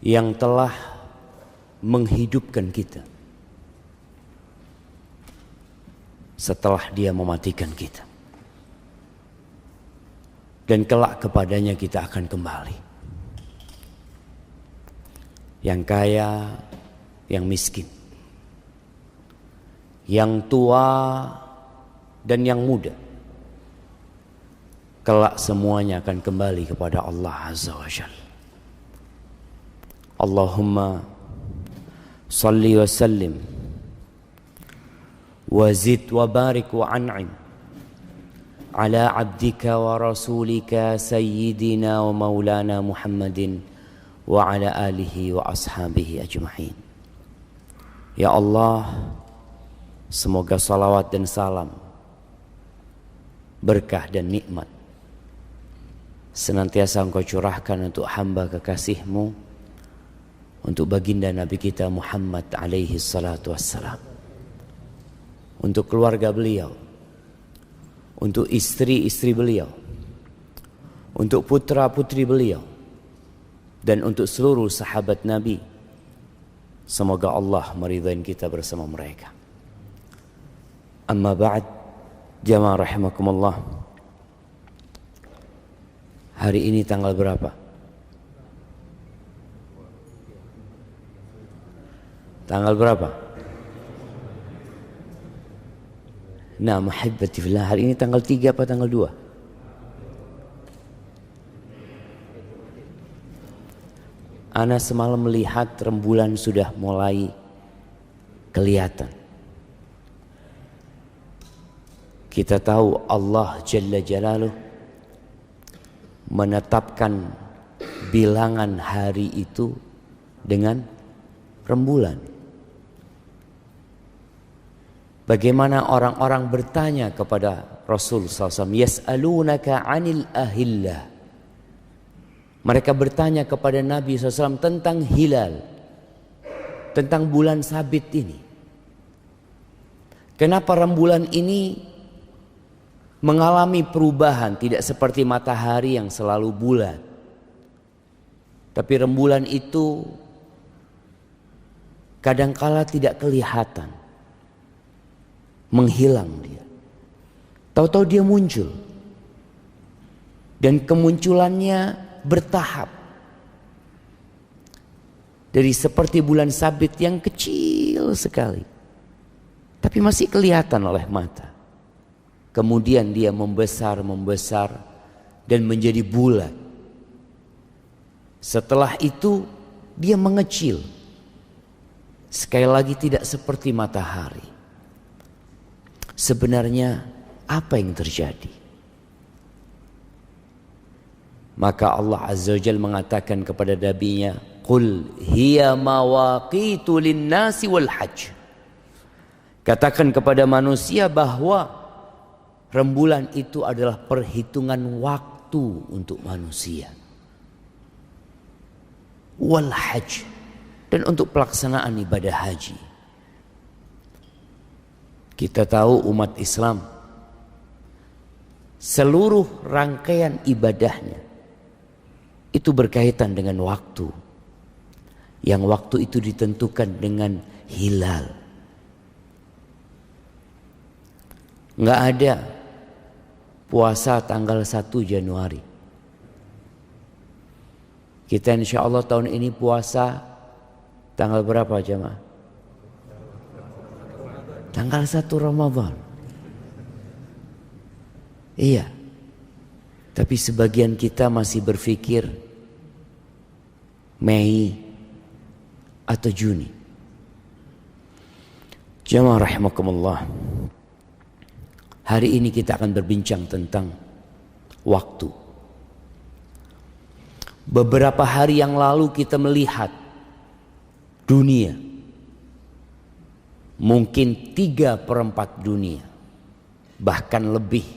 yang telah menghidupkan kita setelah Dia mematikan kita, dan kelak kepadanya kita akan kembali. Yang kaya, yang miskin, yang tua dan yang muda, kelak semuanya akan kembali kepada Allah Azza wa Jalla. Allahumma salli wa sallim wa zid wa barik wa an'im ala abdika wa rasulika sayyidina wa maulana Muhammadin wa ala alihi wa ashabihi ajma'in. Ya Allah, semoga salawat dan salam, berkah dan nikmat senantiasa Engkau curahkan untuk hamba kekasih-Mu, untuk baginda Nabi kita Muhammad alaihi salatu wassalam, untuk keluarga beliau, untuk istri-istri beliau, untuk putra-putri beliau, dan untuk seluruh sahabat Nabi. Semoga Allah meridai kita bersama mereka. Amma ba'd, jamaah rahimakumullah. Hari ini tanggal berapa? Tanggal berapa? Nah, mahabbati fillah, hari ini tanggal 3 apa tanggal 2? Ana semalam melihat rembulan sudah mulai kelihatan. Kita tahu Allah Jalla Jalaluh menetapkan bilangan hari itu dengan rembulan. Bagaimana orang-orang bertanya kepada Rasul SAW, yas'alunaka 'anil ahillah. Mereka bertanya kepada Nabi SAW tentang hilal, tentang bulan sabit ini. Kenapa rembulan ini mengalami perubahan, tidak seperti matahari yang selalu bulat, tapi rembulan itu kadangkala tidak kelihatan, menghilang dia. Tahu-tahu dia muncul, dan kemunculannya bertahap. Dari seperti bulan sabit yang kecil sekali, tapi masih kelihatan oleh mata. Kemudian dia membesar dan menjadi bulat. Setelah itu dia mengecil. Sekali lagi tidak seperti matahari. Sebenarnya apa yang terjadi? Maka Allah Azza wa Jalla mengatakan kepada Nabi-Nya, "Qul hiya mawaqitu lin-nasi wal hajj." Katakan kepada manusia bahwa rembulan itu adalah perhitungan waktu untuk manusia, wal hajj, dan untuk pelaksanaan ibadah haji. Kita tahu umat Islam seluruh rangkaian ibadahnya itu berkaitan dengan waktu. Yang waktu itu ditentukan dengan hilal. Nggak ada puasa tanggal 1 Januari. Kita insya Allah tahun ini puasa tanggal berapa jemaah? Tanggal 1 Ramadan. Iya. Tapi sebagian kita masih berpikir Mei atau Juni. Jamaah rahimakumullah. Hari ini kita akan berbincang tentang waktu. Beberapa hari yang lalu kita melihat dunia, mungkin 3/4 dunia, bahkan lebih,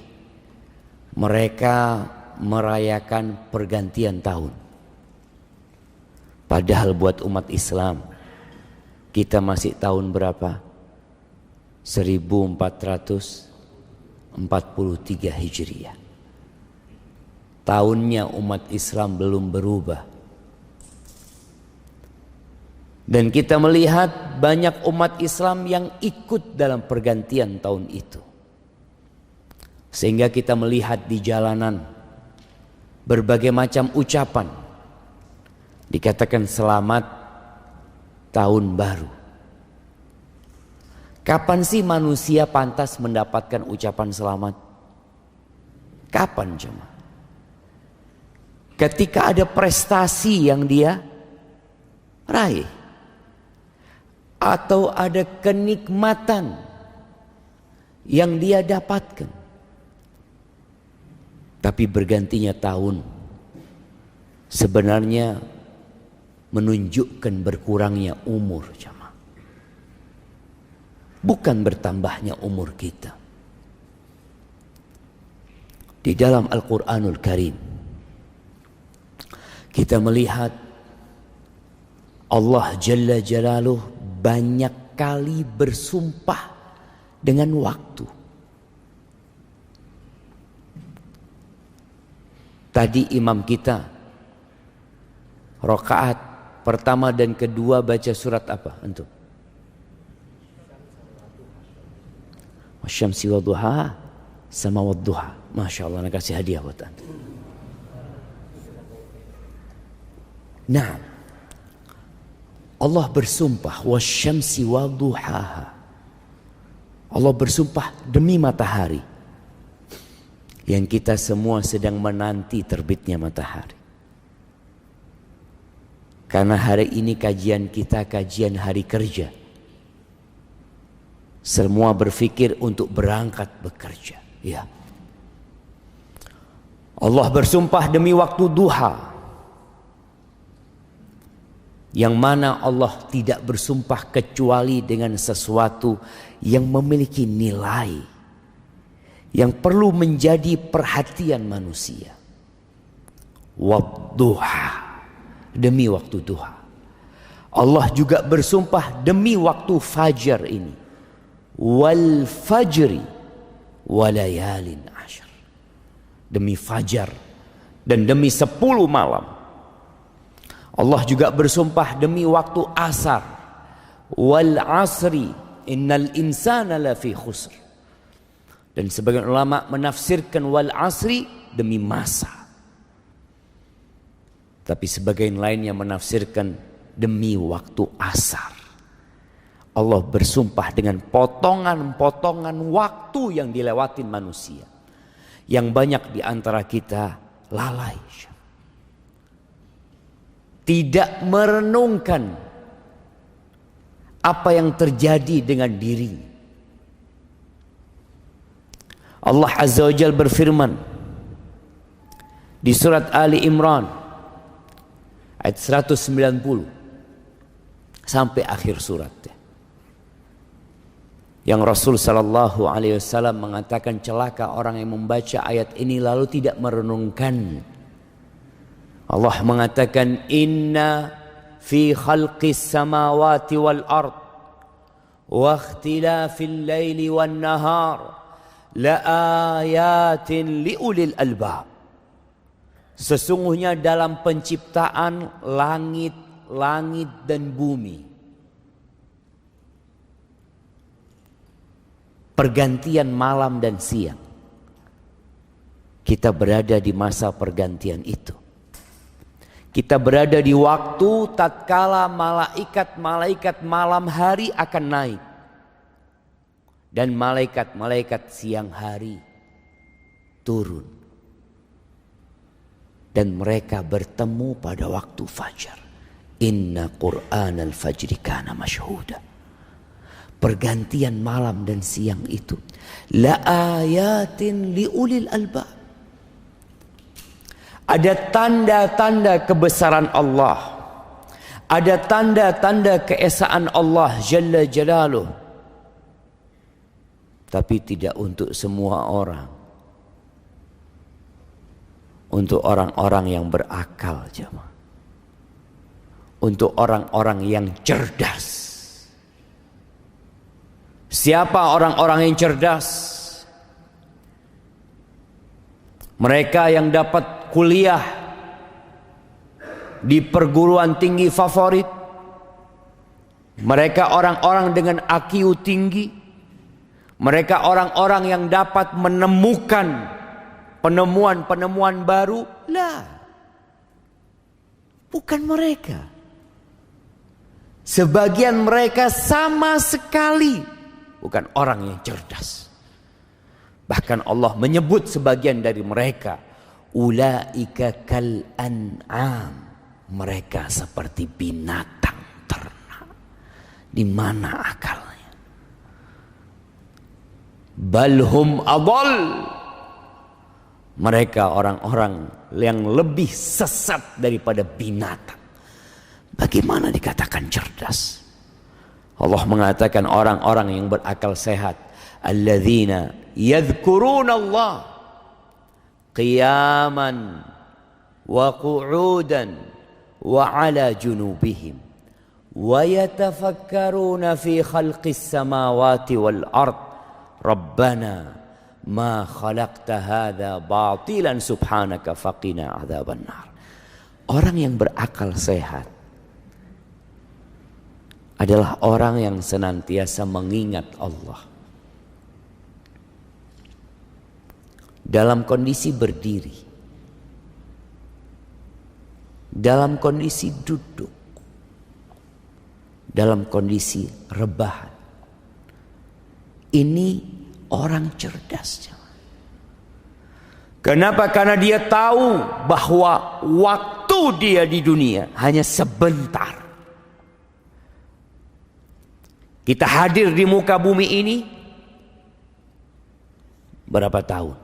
mereka merayakan pergantian tahun. Padahal buat umat Islam, kita masih tahun berapa? 1443 Hijriah. Tahunnya umat Islam belum berubah. Dan kita melihat banyak umat Islam yang ikut dalam pergantian tahun itu. Sehingga kita melihat di jalanan berbagai macam ucapan. Dikatakan selamat tahun baru. Kapan sih manusia pantas mendapatkan ucapan selamat? Kapan cuma? Ketika ada prestasi yang dia raih, atau ada kenikmatan yang dia dapatkan. Tapi bergantinya tahun sebenarnya menunjukkan berkurangnya umur, jemaah. Bukan bertambahnya umur kita. Di dalam Al-Quranul Karim kita melihat Allah Jalla Jalaluh banyak kali bersumpah dengan waktu. Tadi imam kita rakaat pertama dan kedua baca surat apa antum? Wasyamsi wadduha sama wadduha. Masya Allah, nak kasih hadiah buat antum. Nah, Allah bersumpah wasyamsi wadduhaha. Allah bersumpah demi matahari yang kita semua sedang menanti terbitnya matahari. Karena hari ini kajian kita kajian hari kerja. Semua berpikir untuk berangkat bekerja. Ya. Allah bersumpah demi waktu duha. Yang mana Allah tidak bersumpah kecuali dengan sesuatu yang memiliki nilai, yang perlu menjadi perhatian manusia. Wadduha, demi waktu duha. Allah juga bersumpah demi waktu fajar ini. Wal fajri walayalin ashar. Demi fajar dan demi 10 malam. Allah juga bersumpah demi waktu asar. Wal asri innal insana lafi khusr. Dan sebagian ulama menafsirkan wal asri demi masa. Tapi sebagian lainnya menafsirkan demi waktu asar. Allah bersumpah dengan potongan-potongan waktu yang dilewatin manusia. Yang banyak di antara kita lalai. Tidak merenungkan apa yang terjadi dengan diri. Allah Azza wa Jalla berfirman di surat Ali Imran ayat 190 sampai akhir surat. Yang Rasul sallallahu alaihi wasallam mengatakan celaka orang yang membaca ayat ini lalu tidak merenungkan. Allah mengatakan inna fi khalqis samawati wal ard wa ikhtilafil laili wan nahar la ayatin liulil albab. Sesungguhnya dalam penciptaan langit dan bumi, pergantian malam dan siang, kita berada di masa pergantian itu. Kita berada di waktu tatkala malaikat malam hari akan naik. Dan malaikat siang hari turun. Dan mereka bertemu pada waktu fajar. Inna Qur'an al-fajri kana masyhuda. Pergantian malam dan siang itu. La ayatin liulil albab. Ada tanda-tanda kebesaran Allah. Ada tanda-tanda keesaan Allah Jalla Jalaluh. Tapi tidak untuk semua orang. Untuk orang-orang yang berakal, jemaah. Untuk orang-orang yang cerdas. Siapa orang-orang yang cerdas? Mereka yang dapat kuliah di perguruan tinggi favorit, Mereka orang-orang dengan IQ tinggi. Mereka orang-orang yang dapat menemukan penemuan-penemuan baru. Lah, bukan mereka. Sebagian mereka sama sekali bukan orang yang cerdas. Bahkan Allah menyebut sebagian dari mereka, ulaika kal an'am. Mereka seperti binatang ternak. Di mana akalnya? Balhum adall. Mereka orang-orang yang lebih sesat daripada binatang. Bagaimana dikatakan cerdas? Allah mengatakan orang-orang yang berakal sehat, alladzina yadhkuruna Allah qiyaman wa qu'udan wa ala junubihim wa yatafakkaruna fi khalqis samawati wal ard Rabbana ma khalaqta hadza batilan subhanaka faqina adzaban nar. Orang yang berakal sehat adalah orang yang senantiasa mengingat Allah. Dalam kondisi berdiri, dalam kondisi duduk, dalam kondisi rebahan. Ini orang cerdas. Kenapa? Karena dia tahu bahwa waktu dia di dunia hanya sebentar. Kita hadir di muka bumi ini berapa tahun?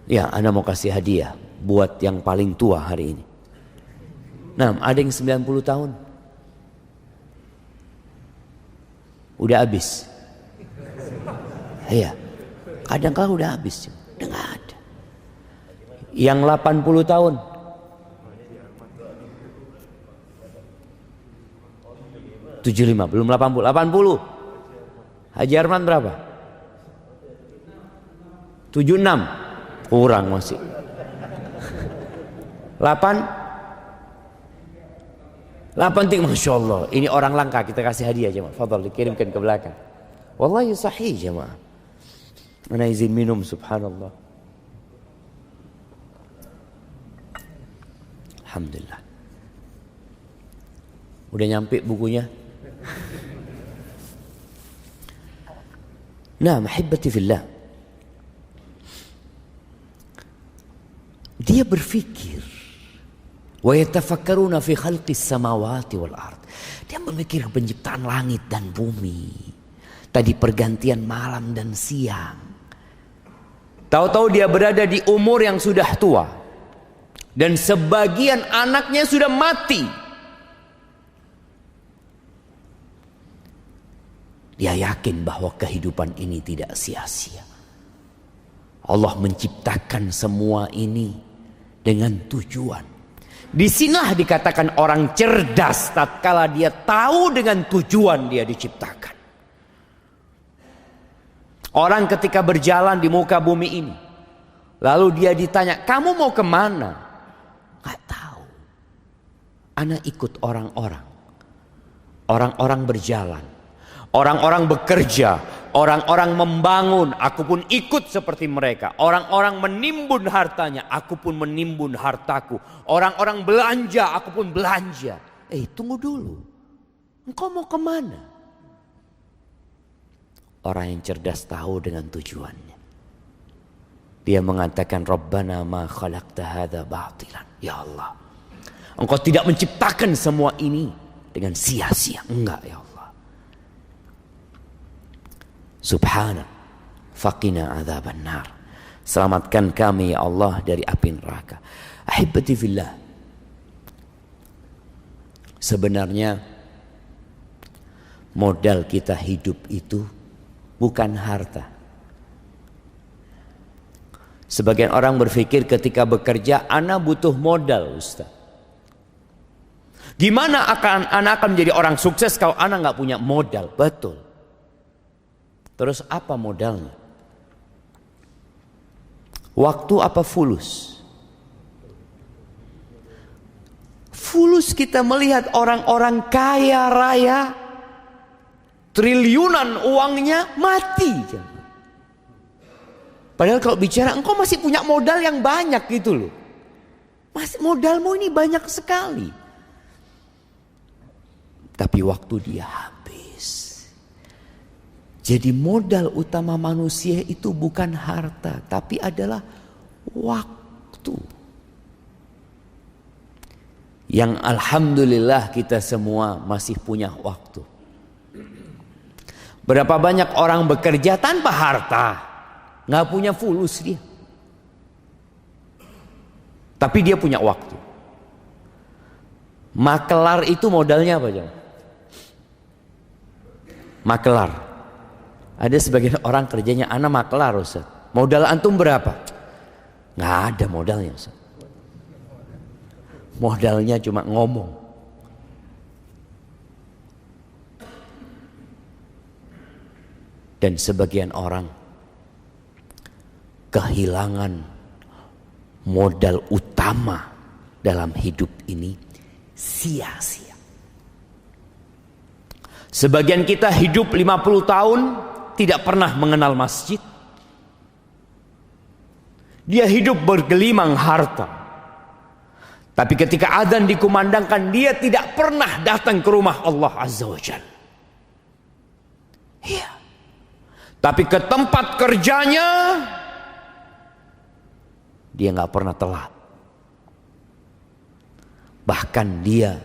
Ya, Anda mau kasih hadiah buat yang paling tua hari ini. Nah, ada yang 90 tahun. Udah habis. Iya. Kadang-kadang udah habis. Udah gak ada. Yang 80 tahun. (75) belum 80. 80. Haji Arman berapa? 76. Kurang masih. 8 ting, Masya Allah. Ini orang langka, kita kasih hadiah jemaah. Fadal, dikirimkan ke belakang. Wallahi sahih jemaah. Ana izin minum, subhanallah. Alhamdulillah. Udah nyampe bukunya? Nah, mahibbati fillah. Dia berfikir, wa yatafakkaruna fi khalqis samawati wal ard. Dia memikir penciptaan langit dan bumi. Tadi pergantian malam dan siang. Tahu-tahu dia berada di umur yang sudah tua. Dan sebagian anaknya sudah mati. Dia yakin bahwa kehidupan ini tidak sia-sia. Allah menciptakan semua ini dengan tujuan. Disinilah dikatakan orang cerdas tatkala dia tahu dengan tujuan dia diciptakan. Orang ketika berjalan di muka bumi ini, lalu dia ditanya, kamu mau kemana? Gak tahu. Ana ikut orang-orang. Orang-orang berjalan. Orang-orang bekerja. Orang-orang membangun. Aku pun ikut seperti mereka. Orang-orang menimbun hartanya. Aku pun menimbun hartaku. Orang-orang belanja. Aku pun belanja. Tunggu dulu. Engkau mau kemana? Orang yang cerdas tahu dengan tujuannya. Dia mengatakan, Rabbana ma khalaqta hadza batilan. Ya Allah, Engkau tidak menciptakan semua ini dengan sia-sia. Enggak ya Allah. Subhanak faqina adzaban nar. Selamatkan kami ya Allah dari api neraka. Ahibbati fillah. Sebenarnya modal kita hidup itu bukan harta. Sebagian orang berpikir ketika bekerja, ana butuh modal, Ustaz. Gimana ana akan menjadi orang sukses kalau ana nggak punya modal? Betul. Terus apa modalnya? Waktu apa fulus? Fulus kita melihat orang-orang kaya raya, triliunan uangnya mati. Padahal kalau bicara engkau masih punya modal yang banyak gitu loh. Modalmu ini banyak sekali. Tapi waktu dia habis. Jadi modal utama manusia itu bukan harta, tapi adalah waktu. Yang alhamdulillah kita semua masih punya waktu. Berapa banyak orang bekerja tanpa harta, nggak punya fulus dia. Tapi dia punya waktu. Makelar itu modalnya apa, Jam? Makelar. Ada sebagian orang kerjanya anak makelar, Ustaz. Modal antum berapa? Nggak ada modalnya, Ustaz. Modalnya cuma ngomong. Dan sebagian orang kehilangan modal utama dalam hidup ini sia-sia. Sebagian kita hidup 50 tahun tidak pernah mengenal masjid. Dia hidup bergelimang harta. Tapi ketika adzan dikumandangkan, dia tidak pernah datang ke rumah Allah Azza wa Jalla. Iya. Tapi ke tempat kerjanya dia nggak pernah telat. Bahkan dia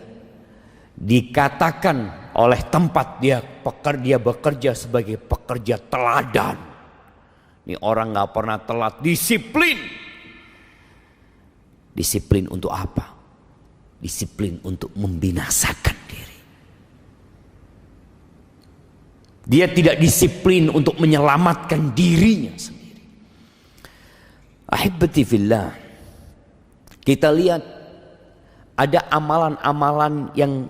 dikatakan oleh tempat dia bekerja sebagai pekerja teladan. Ini orang nggak pernah telat, disiplin. Disiplin untuk apa? Disiplin untuk membinasakan diri. Dia tidak disiplin untuk menyelamatkan dirinya sendiri. Ahibati fillah, kita lihat ada amalan-amalan yang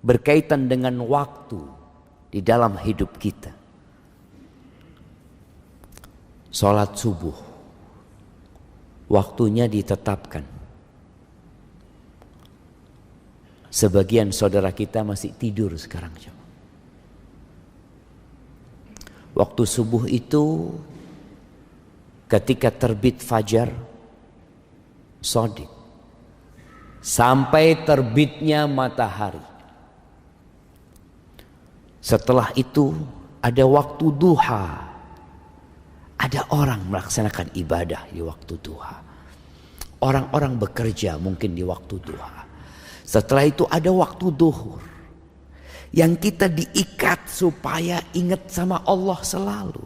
berkaitan dengan waktu di dalam hidup kita. Salat subuh, waktunya ditetapkan. Sebagian saudara kita masih tidur sekarang. Waktu subuh itu ketika terbit fajar shadiq sampai terbitnya matahari. Setelah itu ada waktu duha. Ada orang melaksanakan ibadah di waktu duha. Orang-orang bekerja mungkin di waktu duha. Setelah itu ada waktu duhur. Yang kita diikat supaya ingat sama Allah selalu.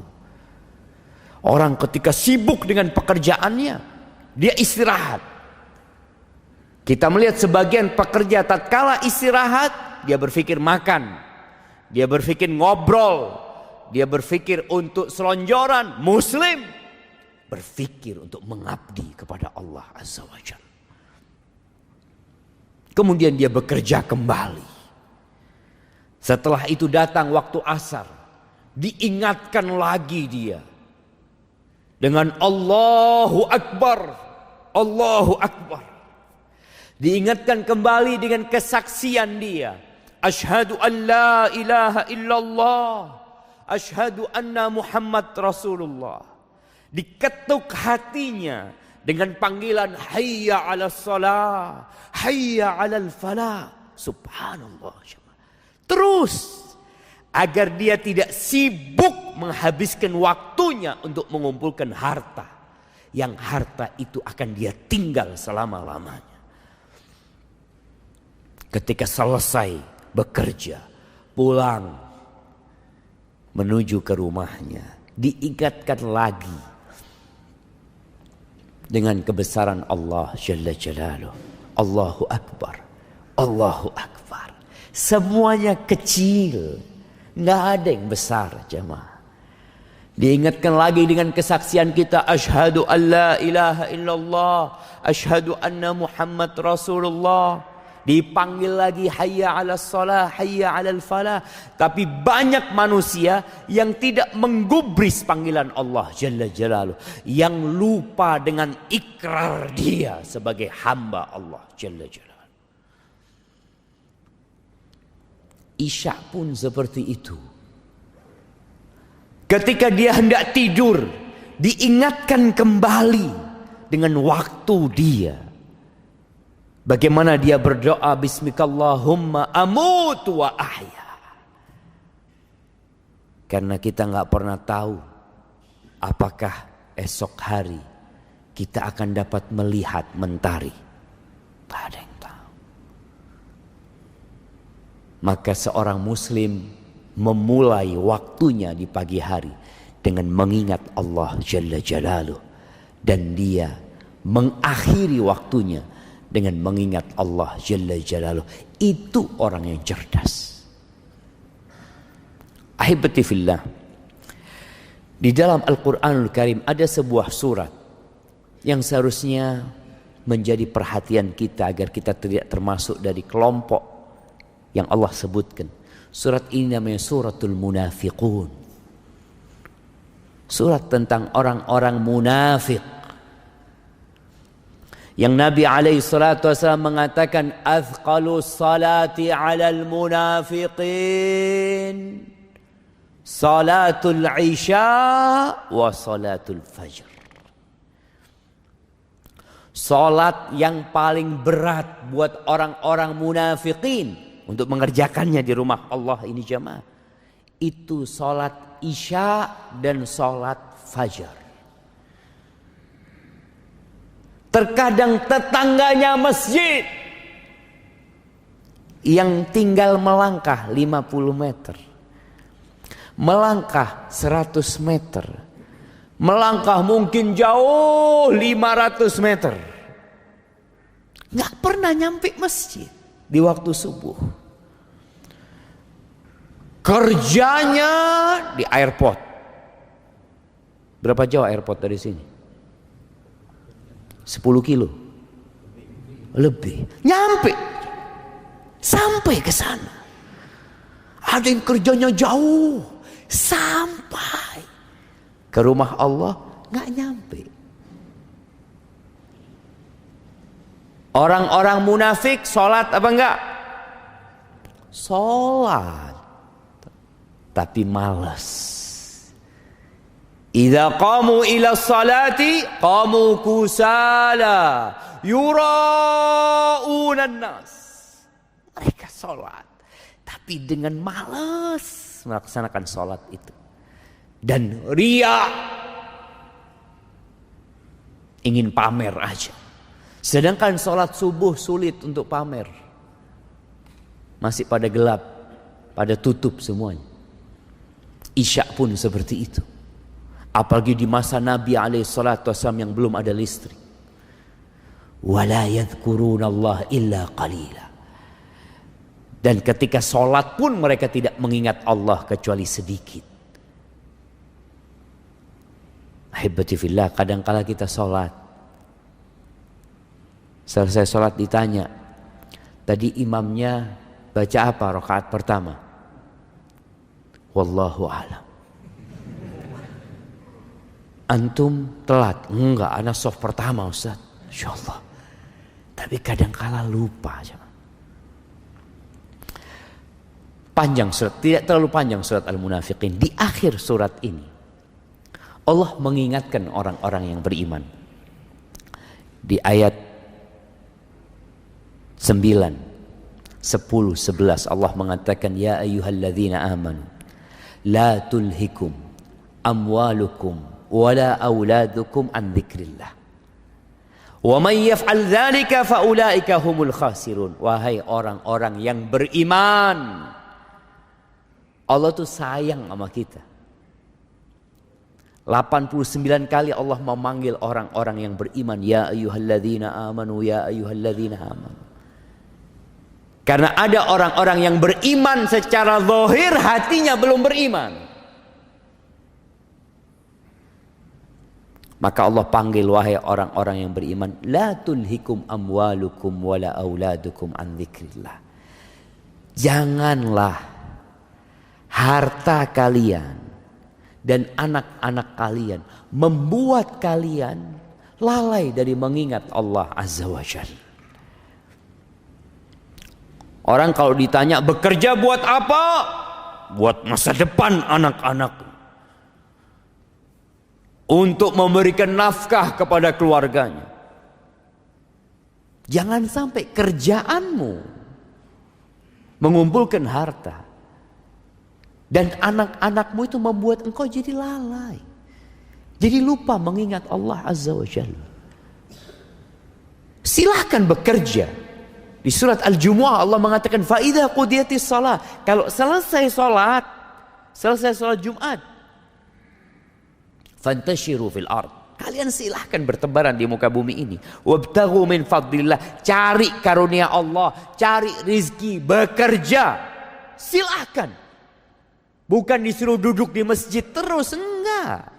Orang ketika sibuk dengan pekerjaannya, dia istirahat. Kita melihat sebagian pekerja tatkala istirahat, dia berpikir makan. Dia berpikir ngobrol. Dia berpikir untuk selonjoran. Muslim berpikir untuk mengabdi kepada Allah Azza wa Jalla. Kemudian dia bekerja kembali. Setelah itu datang waktu asar. Diingatkan lagi dia. Dengan Allahu Akbar. Allahu Akbar. Diingatkan kembali dengan kesaksian dia. Asyhadu an la ilaha illallah. Asyhadu anna Muhammad Rasulullah. Diketuk hatinya dengan panggilan hayya 'alas shalah, hayya 'alal falah. Subhanallah. Terus agar dia tidak sibuk menghabiskan waktunya untuk mengumpulkan harta. Yang harta itu akan dia tinggal selama-lamanya. Ketika selesai bekerja, pulang menuju ke rumahnya, diingatkan lagi dengan kebesaran Allah Jalla Jalaluh. Allahu Akbar, Allahu Akbar. Semuanya kecil, nggak ada yang besar, jemaah. Diingatkan lagi dengan kesaksian kita, asyhadu an la ilaha illallah, asyhadu anna Muhammad Rasulullah. Dipanggil lagi hayya 'alas shalah, hayya 'alal falah. Tapi banyak manusia yang tidak menggubris panggilan Allah Jalla Jalaluh, yang lupa dengan ikrar dia sebagai hamba Allah Jalla Jalaluh. Isya pun seperti itu. Ketika dia hendak tidur, diingatkan kembali dengan waktu dia. Bagaimana dia berdoa, Bismikallahumma amutu wa ahya. Karena kita nggak pernah tahu apakah esok hari kita akan dapat melihat mentari. Tak ada yang tahu. Maka seorang muslim memulai waktunya di pagi hari dengan mengingat Allah Jalla Jalaluh, dan dia mengakhiri waktunya dengan mengingat Allah Jalla Jalaluh. Itu orang yang cerdas. Ahibati fillah, di dalam Al-Quranul Karim ada sebuah surat yang seharusnya menjadi perhatian kita agar kita tidak termasuk dari kelompok yang Allah sebutkan. Surat ini namanya Suratul Munafiqun. Surat tentang orang-orang munafik. Yang Nabi SAW mengatakan, Athqalu salati alal munafiqin salatul isya wa salatul fajr. Salat yang paling berat buat orang-orang munafikin untuk mengerjakannya di rumah Allah ini jamaah, itu salat isya dan salat fajar. Terkadang tetangganya masjid yang tinggal melangkah 50 meter, melangkah 100 meter, melangkah mungkin jauh 500 meter, nggak pernah nyampe masjid di waktu subuh. Kerjanya di airport. Berapa jauh airport dari sini? 10 kilo lebih. Nyampe, sampai ke sana. Ada yang kerjanya jauh, sampai ke rumah Allah nggak nyampe. Orang-orang munafik sholat apa enggak? Sholat, tapi malas. Idza qamu ila salati qamu kusala yura'unan nas. Mereka sholat, tapi dengan malas melaksanakan sholat itu. Dan ria, ingin pamer aja. Sedangkan sholat subuh sulit untuk pamer. Masih pada gelap, pada tutup semuanya. Isya pun seperti itu. Apalagi di masa Nabi SAW yang belum ada listrik. Wala yadhkurunallah illa qalila. Dan ketika sholat pun mereka tidak mengingat Allah kecuali sedikit. Ahibati fillah, kadangkala kita sholat, selesai sholat ditanya, tadi imamnya baca apa rakaat pertama? Wallahu a'lam. Antum telat? Enggak, ana soft pertama Ustaz. Insyaallah. Tapi kadangkala lupa. Panjang surat, tidak terlalu panjang surat Al-Munafiqin. Di akhir surat ini Allah mengingatkan orang-orang yang beriman. Di ayat 9, 10, 11 Allah mengatakan, Ya ayyuhalladzina amanu la tulhikum amwalukum wala auladukum an dzikrillah wa may yaf'al dzalika fa ulaika humul khasirun. Wahai orang-orang yang beriman, Allah tuh sayang sama kita. 89 kali Allah memanggil orang-orang yang beriman, ya ayyuhalladzina amanu, ya ayyuhalladzina amanu. Karena ada orang-orang yang beriman secara zahir, hatinya belum beriman. Maka Allah panggil, wahai orang-orang yang beriman, la tulhikum amwalukum wala auladukum an dzikrillah. Janganlah harta kalian dan anak-anak kalian membuat kalian lalai dari mengingat Allah Azza wa Jalla. Orang kalau ditanya bekerja buat apa? Buat masa depan anak-anak. Untuk memberikan nafkah kepada keluarganya. Jangan sampai kerjaanmu mengumpulkan harta. Dan anak-anakmu itu membuat engkau jadi lalai. Jadi lupa mengingat Allah Azza wa Jalla. Silahkan bekerja. Di surat Al-Jumu'ah Allah mengatakan فَإِذَا قُضِيَتِ الصَّلَاةِ. Kalau selesai sholat Jumat, فَانْتَشِرُوا فِي الْأَرْضِ. Kalian silahkan bertebaran di muka bumi ini. وَابْتَغُوا مِنْ فَضْلِ اللَّهِ. Cari karunia Allah, cari rizki, bekerja. Silahkan. Bukan disuruh duduk di masjid terus, enggak.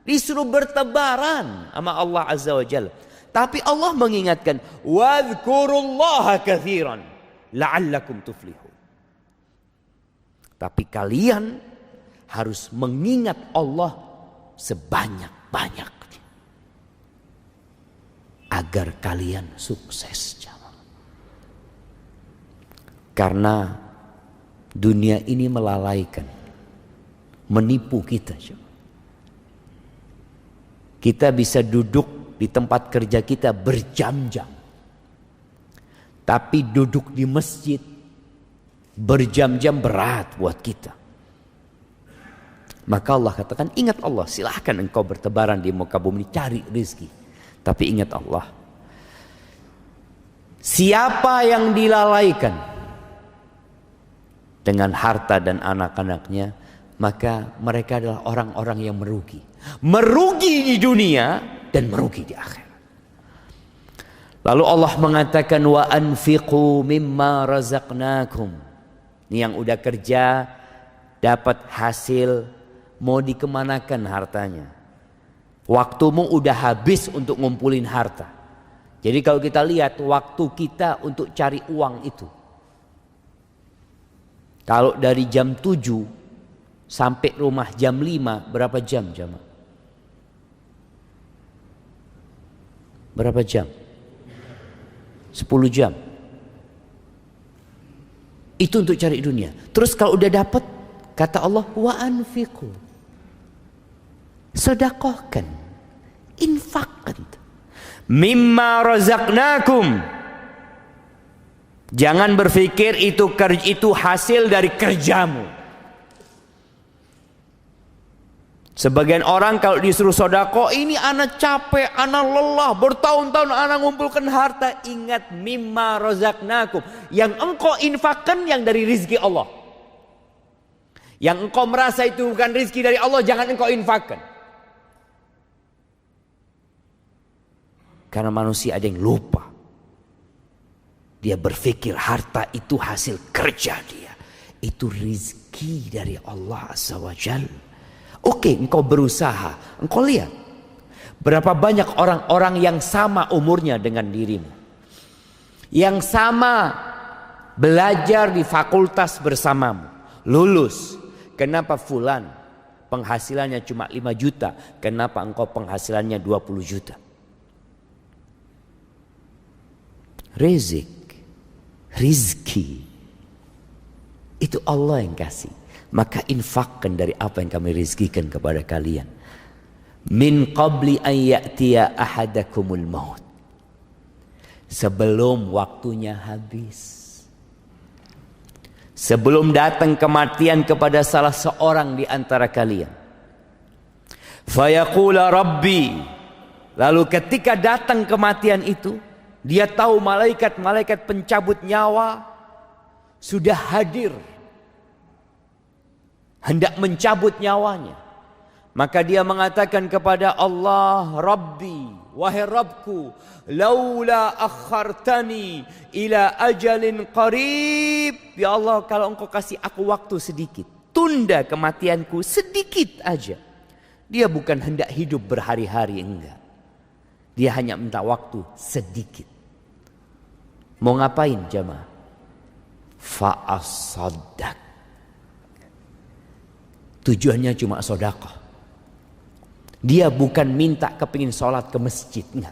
Disuruh bertebaran sama Allah Azza wa Jalla. Tapi Allah mengingatkan, wadhkurullaha katsiran la'allakum tuflihun. Tapi kalian harus mengingat Allah sebanyak-banyaknya agar kalian sukses. Karena dunia ini melalaikan, menipu kita. Kita bisa duduk di tempat kerja kita berjam-jam, tapi duduk di masjid berjam-jam berat buat kita. Maka Allah katakan, ingat Allah. Silahkan engkau bertebaran di muka bumi, cari rezeki, tapi ingat Allah. Siapa yang dilalaikan dengan harta dan anak-anaknya, maka mereka adalah orang-orang yang merugi. Merugi di dunia dan merugi di akhirat. Lalu Allah mengatakan, wa anfiqu mimma razaqnakum. Ini yang udah kerja, dapat hasil, mau dikemanakan hartanya? Waktumu udah habis untuk ngumpulin harta. Jadi kalau kita lihat waktu kita untuk cari uang itu, kalau dari jam 7 sampai rumah jam 5, berapa jam jamaah? Berapa jam? 10 jam. Itu untuk cari dunia. Terus kalau udah dapat, kata Allah, wa anfiqu. Sedekahkan, infakkan. Mimma razaqnakum. Jangan berpikir itu hasil dari kerjamu. Sebagian orang kalau disuruh sodako, ini anak capek, anak lelah, bertahun-tahun anak ngumpulkan harta. Ingat, mimma razaqnakum. Yang engkau infakkan yang dari rizki Allah. Yang engkau merasa itu bukan rizki dari Allah, jangan engkau infakkan. Karena manusia ada yang lupa. Dia berpikir harta itu hasil kerja dia. Itu rizki dari Allah Azza wa Jalla. Oke, engkau berusaha. Engkau lihat berapa banyak orang-orang yang sama umurnya dengan dirimu, yang sama belajar di fakultas bersamamu, lulus. Kenapa fulan penghasilannya cuma 5 juta? Kenapa engkau penghasilannya 20 juta? Rizki itu Allah yang kasih. Maka infakkan dari apa yang kami rizkikan kepada kalian. Min qabli an ya'tiya ahadakumul maut. Sebelum waktunya habis. Sebelum datang kematian kepada salah seorang di antara kalian. Fayaqula Rabbi. Lalu ketika datang kematian itu, dia tahu malaikat-malaikat pencabut nyawa sudah hadir, hendak mencabut nyawanya. Maka dia mengatakan kepada Allah, Rabbi, wahai Rabbku, laula akhartani ila ajalin qarib. Ya Allah, kalau engkau kasih aku waktu sedikit, tunda kematianku sedikit aja. Dia bukan hendak hidup berhari-hari, enggak. Dia hanya minta waktu sedikit. Mau ngapain jamaah? Fa'asaddaq. Tujuannya cuma sedekah. Dia bukan minta kepingin sholat ke masjid, enggak.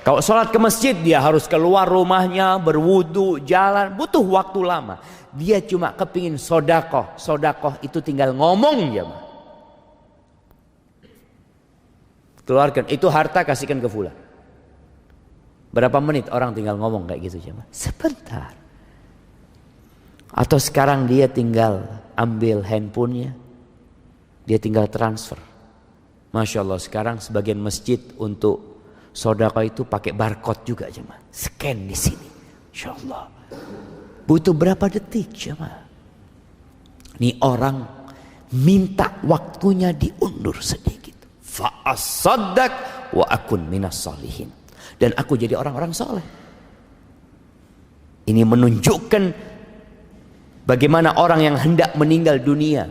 Kalau sholat ke masjid dia harus keluar rumahnya, berwudu, jalan, butuh waktu lama. Dia cuma kepingin sodakoh. Sodakoh itu tinggal ngomong ya. Keluarkan itu harta, kasihkan ke fulan. Berapa menit orang tinggal ngomong kayak gitu jemaah? Sebentar. Atau sekarang dia tinggal ambil handphonenya, dia tinggal transfer. Masya Allah, sekarang sebagian masjid untuk sedekah itu pakai barcode juga jemaah. Scan di sini. Masya Allah. Butuh berapa detik jemaah? Ini orang minta waktunya diundur sedikit. Fa'asaddaq wa akun minas salihin. Dan aku jadi orang-orang soleh. Ini menunjukkan bagaimana orang yang hendak meninggal dunia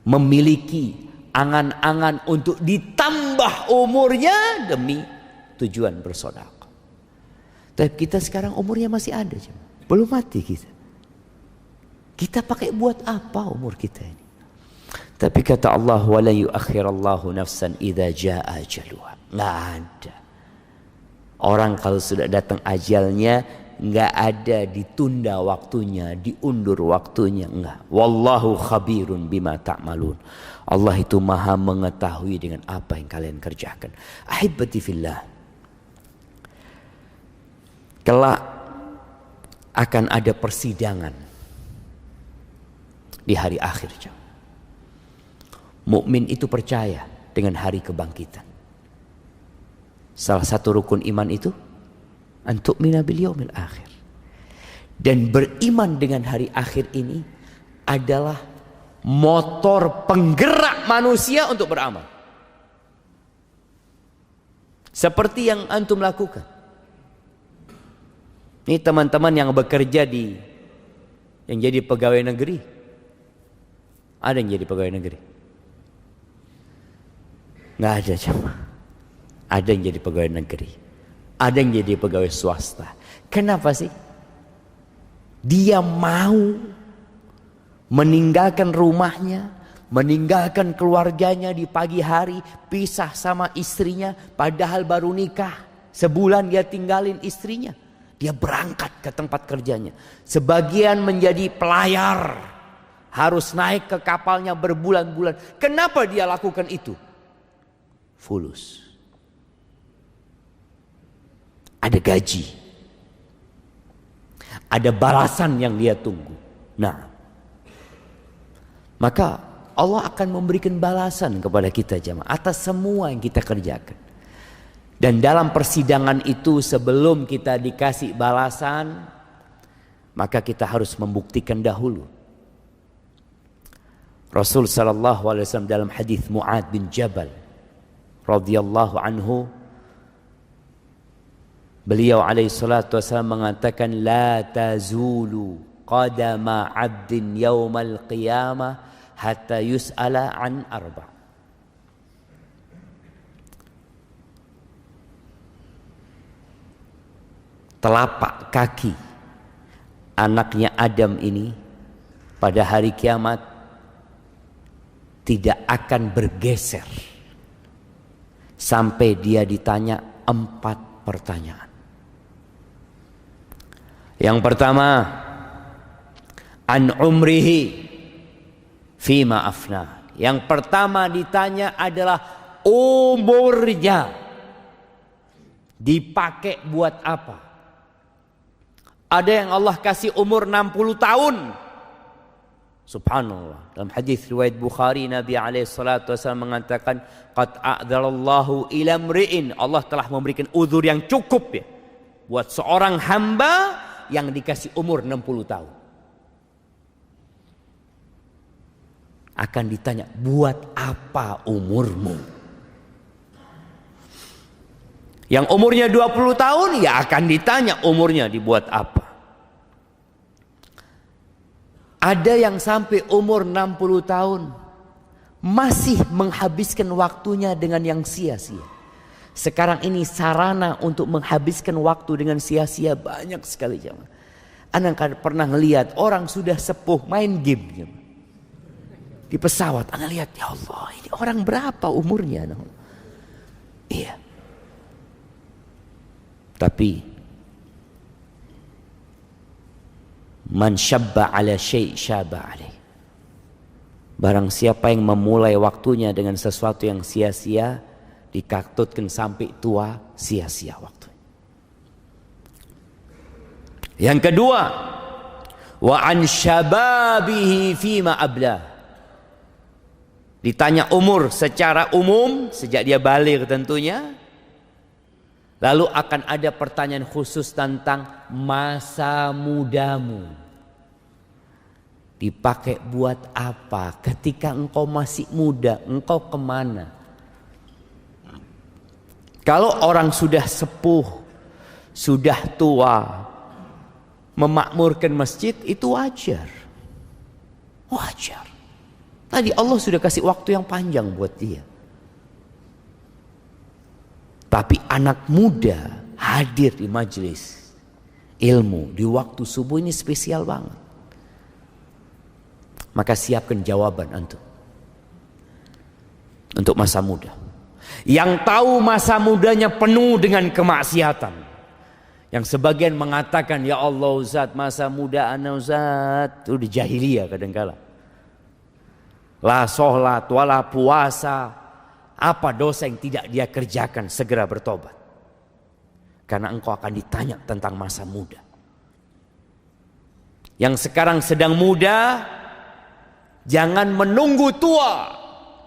memiliki angan-angan untuk ditambah umurnya demi tujuan bersedekah. Tapi kita sekarang umurnya masih ada, belum mati kita. Kita pakai buat apa umur kita ini? Tapi kata Allah, wala yuakhirallahu nafsan idza jaa ajaluha. Enggak ada. Orang kalau sudah datang ajalnya, enggak ada ditunda waktunya, diundur waktunya, enggak. Wallahu khabirun bima ta'malun. Allah itu maha mengetahui dengan apa yang kalian kerjakan. Ahibati fillah. Kelak akan ada persidangan di hari akhir. Mukmin itu percaya dengan hari kebangkitan. Salah satu rukun iman itu antu'mina bil yaumil akhir. Dan beriman dengan hari akhir ini adalah motor penggerak manusia untuk beramal. Seperti yang antum lakukan. Ini teman-teman yang bekerja yang jadi pegawai negeri. Ada yang jadi pegawai negeri? Nggak ada jemaah. Ada yang jadi pegawai negeri, ada yang jadi pegawai swasta. Kenapa sih? Dia mau meninggalkan rumahnya, meninggalkan keluarganya di pagi hari, pisah sama istrinya, padahal baru nikah. Sebulan dia tinggalin istrinya, dia berangkat ke tempat kerjanya. Sebagian menjadi pelayar, harus naik ke kapalnya berbulan-bulan. Kenapa dia lakukan itu? Fulus. Ada gaji. Ada balasan yang dia tunggu. Nah, maka Allah akan memberikan balasan kepada kita jemaah atas semua yang kita kerjakan. Dan dalam persidangan itu sebelum kita dikasih balasan, maka kita harus membuktikan dahulu. Rasul sallallahu alaihi wasallam dalam hadis Mu'ad bin Jabal radhiyallahu anhu, beliau alaihi salatu wasallam mengatakan, la tazulu qadama 'abdin yaumal qiyamah hatta yus'ala an arba'. Telapak kaki anaknya Adam ini pada hari kiamat tidak akan bergeser sampai dia ditanya 4 pertanyaan. Yang pertama, an umrihi fima afna. Yang pertama ditanya adalah umurnya dipakai buat apa? Ada yang Allah kasih umur 60 tahun. Subhanallah. Dalam hadis riwayat Bukhari, Nabi alaihi salatu wasallam mengatakan, qad a'dzalallahu ila mri'in. Allah telah memberikan uzur yang cukup ya buat seorang hamba yang dikasih umur 60 tahun. Akan ditanya, buat apa umurmu? Yang umurnya 20 tahun ya akan ditanya umurnya dibuat apa. Ada yang sampai umur 60 tahun masih menghabiskan waktunya dengan yang sia-sia. Sekarang ini sarana untuk menghabiskan waktu dengan sia-sia banyak sekali jemaah. Anda pernah ngelihat orang sudah sepuh main game jemaah. Di pesawat Anda lihat, ya Allah, ini orang berapa umurnya? Iya. Tapi man syabba ala syai' syaba alaih. Barang siapa yang memulai waktunya dengan sesuatu yang sia-sia, dikatutkan sampai tua sia-sia waktu. Yang kedua, wa an syababihi fima ablah. Ditanya umur secara umum sejak dia baligh tentunya. Lalu akan ada pertanyaan khusus tentang masa mudamu. Dipakai buat apa? Ketika engkau masih muda, engkau kemana? Kalau orang sudah sepuh, sudah tua, memakmurkan masjid, itu wajar. Wajar. Tadi Allah sudah kasih waktu yang panjang buat dia. Tapi anak muda hadir di majelis ilmu di waktu subuh ini spesial banget. Maka siapkan jawaban antum untuk masa muda. Yang tahu masa mudanya penuh dengan kemaksiatan. Yang sebagian mengatakan, ya Allah Ustaz, masa muda ana Ustaz, itu di jahiliyah kadang-kala. La sholat, wala puasa. Apa dosa yang tidak dia kerjakan, segera bertobat. Karena engkau akan ditanya tentang masa muda. Yang sekarang sedang muda, jangan menunggu tua.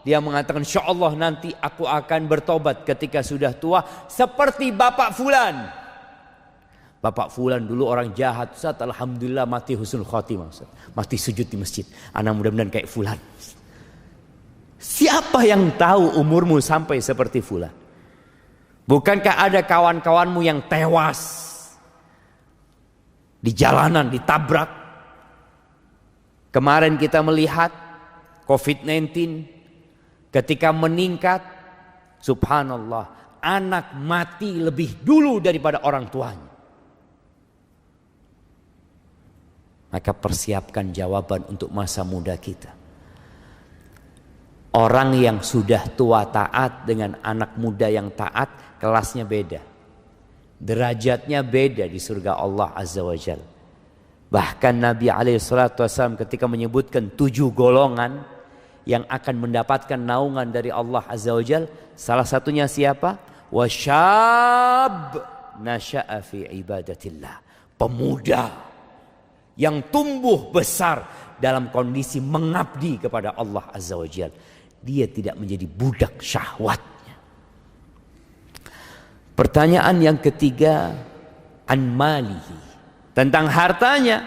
Dia mengatakan, insya Allah nanti aku akan bertobat ketika sudah tua. Seperti Bapak Fulan. Bapak Fulan dulu orang jahat, Ustaz, alhamdulillah mati husnul khotimah, Ustaz. Mati sujud di masjid. Anak mudah-mudahan kayak Fulan. Siapa yang tahu umurmu sampai seperti Fulan? Bukankah ada kawan-kawanmu yang tewas di jalanan, ditabrak? Kemarin kita melihat COVID-19 ketika meningkat, subhanallah, anak mati lebih dulu daripada orang tuanya. Maka persiapkan jawaban untuk masa muda kita. Orang yang sudah tua taat dengan anak muda yang taat, kelasnya beda. Derajatnya beda di surga Allah Azza wa Jalla. Bahkan Nabi SAW ketika menyebutkan 7 golongan yang akan mendapatkan naungan dari Allah Azza wa Jalla, salah satunya siapa? Wasyab nasya'a fi ibadatillah. Pemuda yang tumbuh besar dalam kondisi mengabdi kepada Allah Azza wa Jalla. Dia tidak menjadi budak syahwatnya. Pertanyaan yang ketiga, an malihi, tentang hartanya.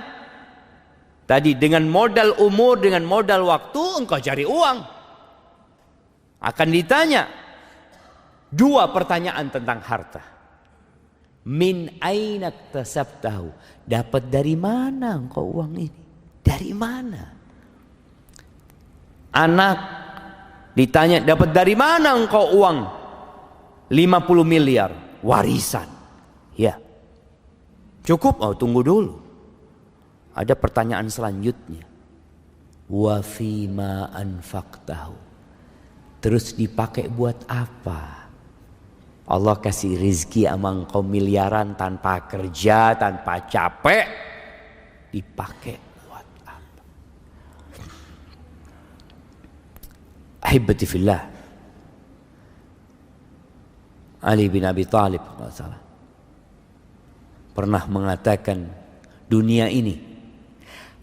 Tadi dengan modal umur, dengan modal waktu, engkau cari uang. Akan ditanya 2 pertanyaan tentang harta. Min aina tasabtahu, dapat dari mana engkau uang ini? Dari mana? Anak ditanya, dapat dari mana engkau uang 50 miliar warisan? Ya. Cukup? Oh, tunggu dulu. Ada pertanyaan selanjutnya. Wa fima anfaqtahu. Terus dipakai buat apa? Allah kasih rizki sama engkau miliaran tanpa kerja, tanpa capek. Dipakai. Ahibati fillah, Ali bin Abi Thalib pernah mengatakan, dunia ini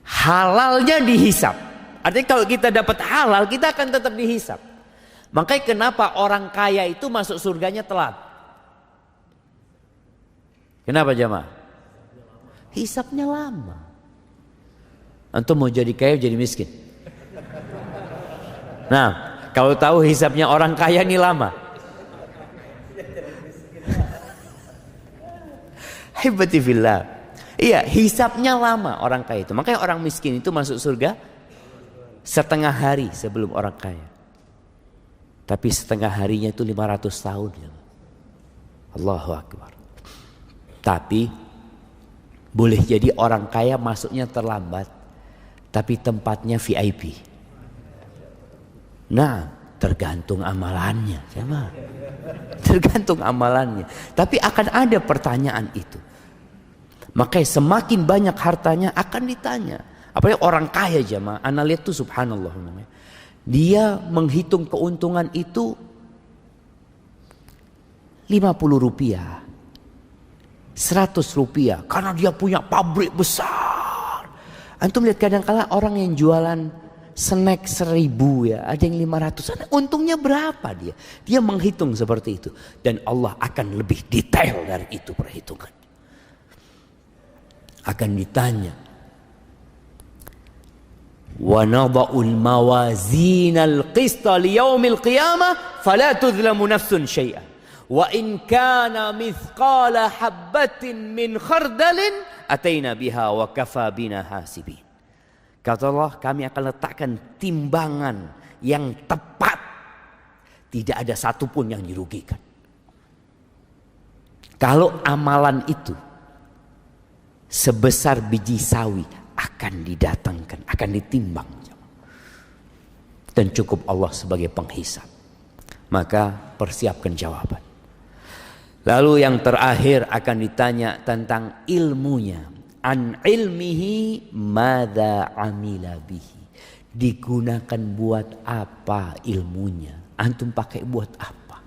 halalnya dihisap. Artinya kalau kita dapat halal, kita akan tetap dihisap. Makanya kenapa orang kaya itu masuk surganya telat? Kenapa jemaah? Hisapnya lama. Antum mau jadi kaya, jadi miskin. Nah, kalau tahu hisapnya orang kaya ini lama. Hebati fillah. Iya, hisapnya lama orang kaya itu. Makanya orang miskin itu masuk surga setengah hari sebelum orang kaya. Tapi setengah harinya itu 500 tahun. Allahu Akbar. Tapi boleh jadi orang kaya masuknya terlambat, tapi tempatnya VIP. Nah, Tergantung amalannya, jemaah. Tergantung amalannya. Tapi akan ada pertanyaan itu. Makanya semakin banyak hartanya akan ditanya. Apalagi orang kaya, jemaah. Anda lihat tuh subhanallah. Dia menghitung keuntungan itu 50 rupiah. 100 rupiah. Karena dia punya pabrik besar. Antum lihat kadang-kala orang yang jualan snack 1000 ya, ada yang 500. Untungnya berapa dia? Dia menghitung seperti itu. Dan Allah akan lebih detail dari itu perhitungan. Akan ditanya. Wa nada'ul mawazinal qista liyaumil qiyamah fala tudlamu nafsun syai'an. Wa in kana mithqala habbatin min khardalin ataina biha wa kafa bina hasibin. Kata Allah, kami akan letakkan timbangan yang tepat. Tidak ada satupun yang dirugikan. Kalau amalan itu sebesar biji sawi akan didatangkan, akan ditimbang. Dan cukup Allah sebagai penghisab. Maka persiapkan jawaban. Lalu yang terakhir akan ditanya tentang ilmunya. An ilmihi madza amila bihi. Digunakan buat apa ilmunya? Antum pakai buat apa?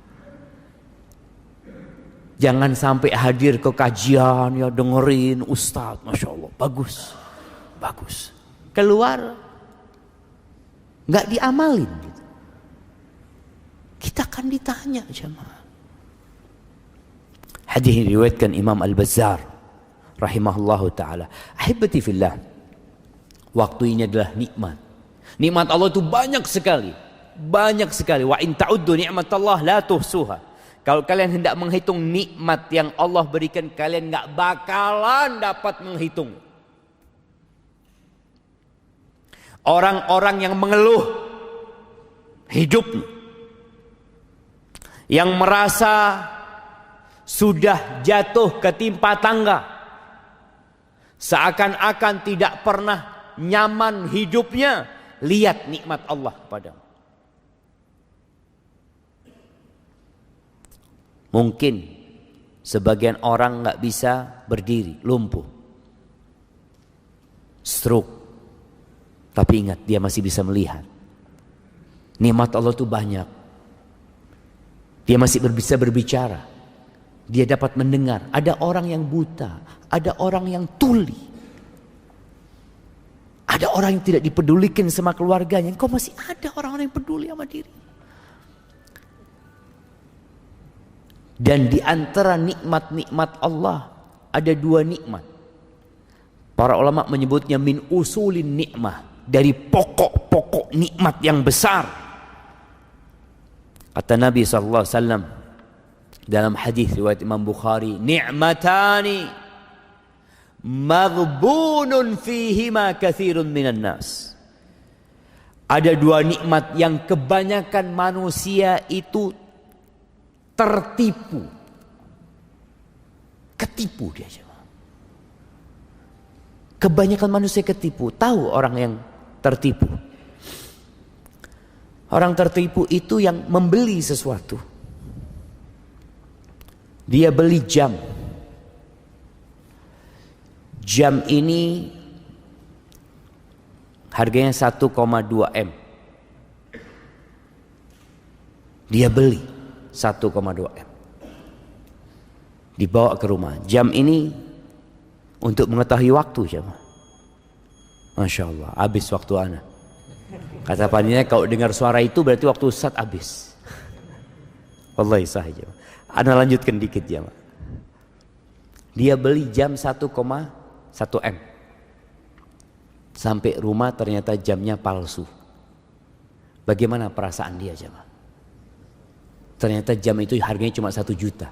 Jangan sampai hadir ke kajian ya dengerin ustaz, masya Allah bagus, bagus. Keluar nggak diamalin. Gitu. Kita akan ditanya jemaah. Hadis diriwayatkan Imam Al-Bazzar rahimahullahu ta'ala. Ahibati fillah. Waktu ini adalah nikmat. Nikmat Allah itu banyak sekali. Banyak sekali. Wa in ta'uddu ni'matallah la tuhsuha. Kalau kalian hendak menghitung nikmat yang Allah berikan, kalian gak bakalan dapat menghitung. Orang-orang yang mengeluh hidupnya, yang merasa sudah jatuh ketimpa tangga, seakan-akan tidak pernah nyaman hidupnya, lihat nikmat Allah padamu. Mungkin sebagian orang nggak bisa berdiri, lumpuh, stroke, tapi ingat dia masih bisa melihat. Nikmat Allah itu banyak. Dia masih bisa berbicara. Dia dapat mendengar. Ada orang yang buta, ada orang yang tuli, ada orang yang tidak dipedulikan sama keluarganya. Kok masih ada orang-orang yang peduli sama diri. Dan di antara nikmat-nikmat Allah ada dua nikmat. Para ulama menyebutnya min usulin nikmah, dari pokok-pokok nikmat yang besar. Kata Nabi SAW dalam hadis riwayat Imam Bukhari, ni'matani maghbunun fihima katsirun minan nas. Ada dua nikmat yang kebanyakan manusia itu tertipu. Ketipu dia. Kebanyakan manusia ketipu. Tahu orang yang tertipu? Orang tertipu itu yang membeli sesuatu. Dia beli jam. Jam ini harganya 1,2 M. Dia beli 1,2 M. Dibawa ke rumah. Jam ini untuk mengetahui waktu jemaah. Masya Allah, habis waktu anak. Kata panitia, kalau dengar suara itu berarti waktu Ustaz habis. Wallahi sahih jemaah. Anda lanjutkan dikit jemaah. Dia beli jam 1,1 M. Sampai rumah ternyata jamnya palsu. Bagaimana perasaan dia jemaah? Ternyata jam itu harganya cuma 1 juta.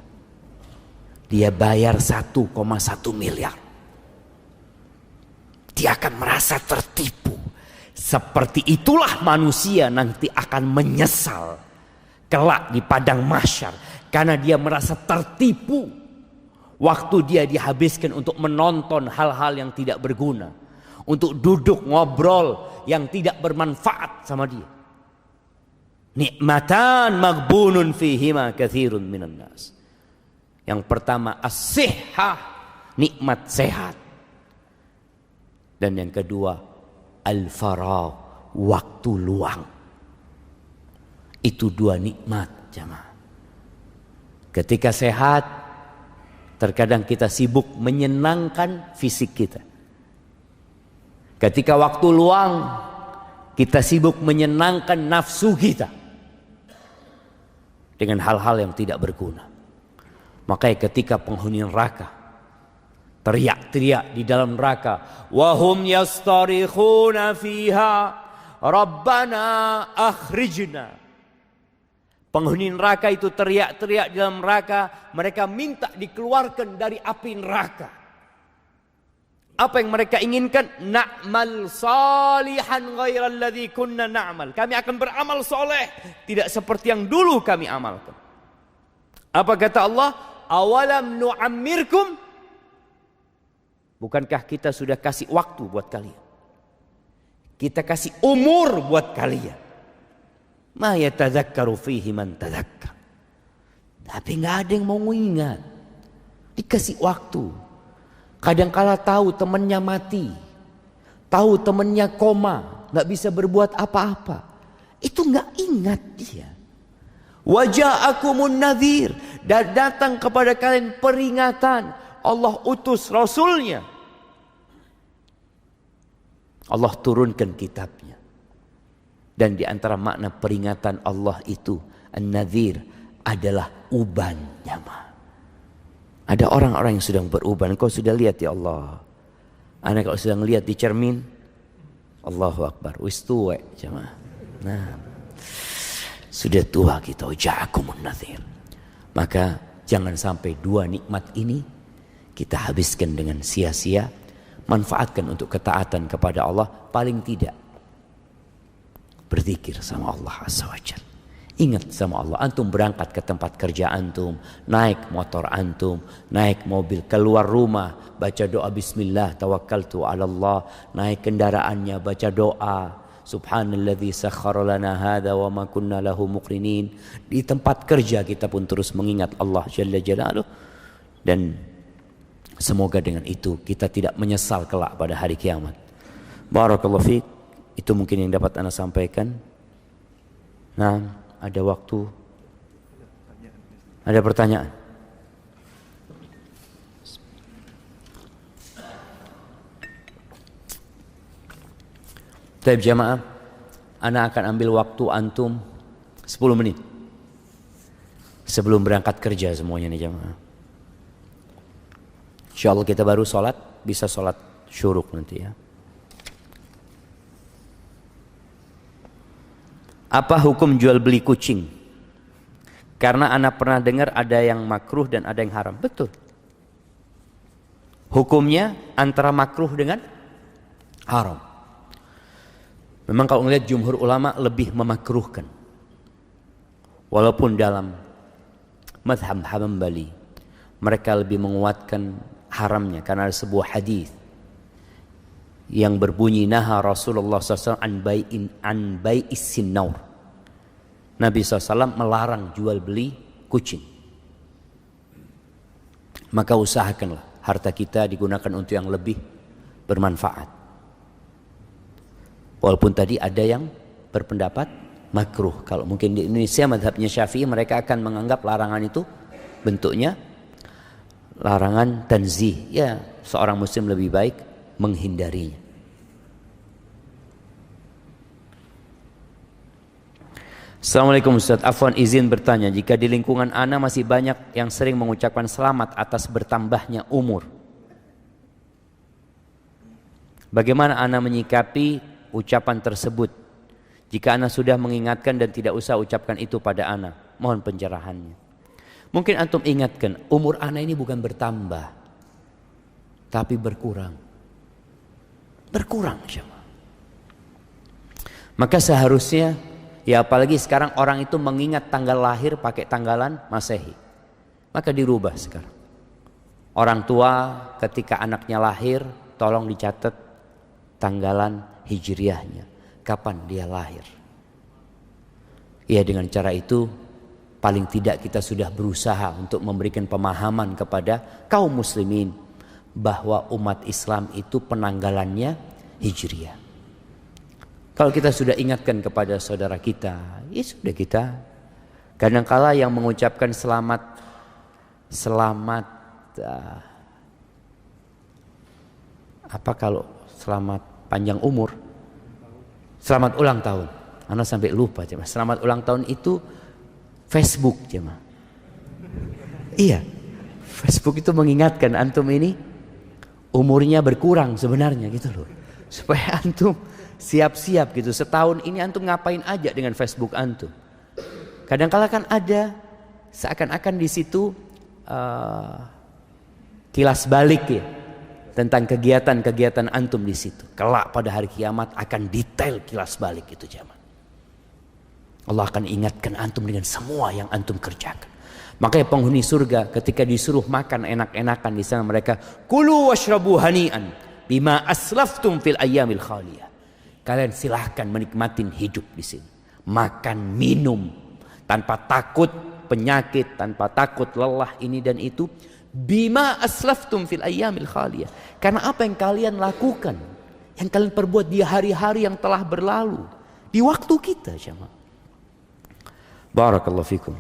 Dia bayar 1,1 miliar. Dia akan merasa tertipu. Seperti itulah manusia nanti akan menyesal kelak di padang mahsyar. Karena dia merasa tertipu. Waktu dia dihabiskan untuk menonton hal-hal yang tidak berguna. Untuk duduk ngobrol yang tidak bermanfaat sama dia. Nikmatan maghbunun fihima katsirun minan nas. Yang pertama as-sihhah, nikmat sehat. Dan yang kedua al-faragh, waktu luang. Itu dua nikmat jamaah. Ketika sehat, terkadang kita sibuk menyenangkan fisik kita. Ketika waktu luang, kita sibuk menyenangkan nafsu kita dengan hal-hal yang tidak berguna. Makanya ketika penghuni neraka teriak-teriak di dalam neraka, wahum yastarikhuna fiha rabbana akhrijna. Penghuni neraka itu teriak-teriak di dalam neraka, mereka minta dikeluarkan dari api neraka. Apa yang mereka inginkan? Na'mal salihan ghairal ladzi kunna na'mal. Kami akan beramal soleh, tidak seperti yang dulu kami amalkan. Apa kata Allah? Awalam nu'ammirkum? Bukankah kita sudah kasih waktu buat kalian? Kita kasih umur buat kalian. Ma yatadzakkaru fihi man tadzakkar. Tapi nggak ada yang mau ingat. Dikasih waktu. Kadangkala tahu temannya mati, tahu temannya koma, nggak bisa berbuat apa-apa, itu nggak ingat dia. Waja'akumun nadhir, dan datang kepada kalian peringatan. Allah utus Rasulnya, Allah turunkan kitabnya. Dan di antara makna peringatan Allah itu, an-nadhir adalah uban jamaah. Ada orang-orang yang sedang beruban. Kau sudah lihat ya Allah. Anak kalau sedang lihat di cermin, Allahu Akbar. Wis tua jemaah. Nah, sudah tua kita. Ja'akumun nadhir. Maka jangan sampai dua nikmat ini kita habiskan dengan sia-sia. Manfaatkan untuk ketaatan kepada Allah. Paling tidak berzikir sama Allah Azza wa Jalla. Ingat sama Allah. Antum berangkat ke tempat kerja antum, naik motor antum, naik mobil, keluar rumah, baca doa bismillah tawakkaltu ala Allah, naik kendaraannya baca doa subhanalladzi sakhkhara lana hadza wa ma kunna lahu muqrinin. Di tempat kerja kita pun terus mengingat Allah jalla jalaluh, dan semoga dengan itu kita tidak menyesal kelak pada hari kiamat. Barakallahu fiik. Itu mungkin yang dapat Anda sampaikan. Nah, ada waktu. Ada pertanyaan? Baik jamaah, Ana akan ambil waktu antum 10 menit sebelum berangkat kerja semuanya nih jamaah. InsyaAllah kita baru sholat, bisa sholat syuruk nanti ya. Apa hukum jual beli kucing? Karena anak pernah dengar ada yang makruh dan ada yang haram. Betul. Hukumnya antara makruh dengan haram. Memang kalau melihat jumhur ulama lebih memakruhkan. Walaupun dalam mazhab Hambali mereka lebih menguatkan haramnya karena ada sebuah hadis yang berbunyi naha Rasulullah SAW an bai'is sinnaur. Nabi SAW melarang jual beli kucing. Maka usahakanlah harta kita digunakan untuk yang lebih bermanfaat. Walaupun tadi ada yang berpendapat makruh. Kalau mungkin di Indonesia mazhabnya Syafi'i, mereka akan menganggap larangan itu bentuknya larangan tanzih. Ya, seorang muslim lebih baik menghindarinya. Assalamualaikum Ustaz, afwan izin bertanya, jika di lingkungan ana masih banyak yang sering mengucapkan selamat atas bertambahnya umur, bagaimana ana menyikapi ucapan tersebut? Jika ana sudah mengingatkan dan tidak usah ucapkan itu pada ana, mohon pencerahannya. Mungkin antum ingatkan, umur ana ini bukan bertambah, tapi berkurang. Berkurang jemaah. Maka seharusnya, ya apalagi sekarang orang itu mengingat tanggal lahir pakai tanggalan Masehi, maka dirubah sekarang. Orang tua ketika anaknya lahir tolong dicatat tanggalan hijriahnya, kapan dia lahir. Ya, dengan cara itu paling tidak kita sudah berusaha untuk memberikan pemahaman kepada kaum muslimin bahwa umat Islam itu penanggalannya Hijriah. Kalau kita sudah ingatkan kepada saudara kita, ya sudah, kita kadangkala yang mengucapkan selamat apa kalau selamat panjang umur, selamat ulang tahun. Ana sampai lupa cuma selamat ulang tahun itu Facebook cuma. Iya, Facebook itu mengingatkan antum ini umurnya berkurang sebenarnya gitu loh, supaya antum siap-siap gitu. Setahun ini antum ngapain aja dengan Facebook antum? Kadang-kala kan ada seakan-akan di situ kilas balik ya tentang kegiatan-kegiatan antum di situ. Kelak pada hari kiamat akan detail kilas balik itu jamaah. Allah akan ingatkan antum dengan semua yang antum kerjakan. Makanya penghuni surga ketika disuruh makan enak-enakan di sana mereka kulu washrabu hani'an bima aslaftum fil ayyamil khaliyah. Kalian silahkan menikmatin hidup di sini. Makan, minum tanpa takut penyakit, tanpa takut lelah ini dan itu. Bima aslaftum fil ayyamil khaliyah. Karena apa yang kalian lakukan, yang kalian perbuat di hari-hari yang telah berlalu, di waktu kita jemaah. Barakallahu fikum.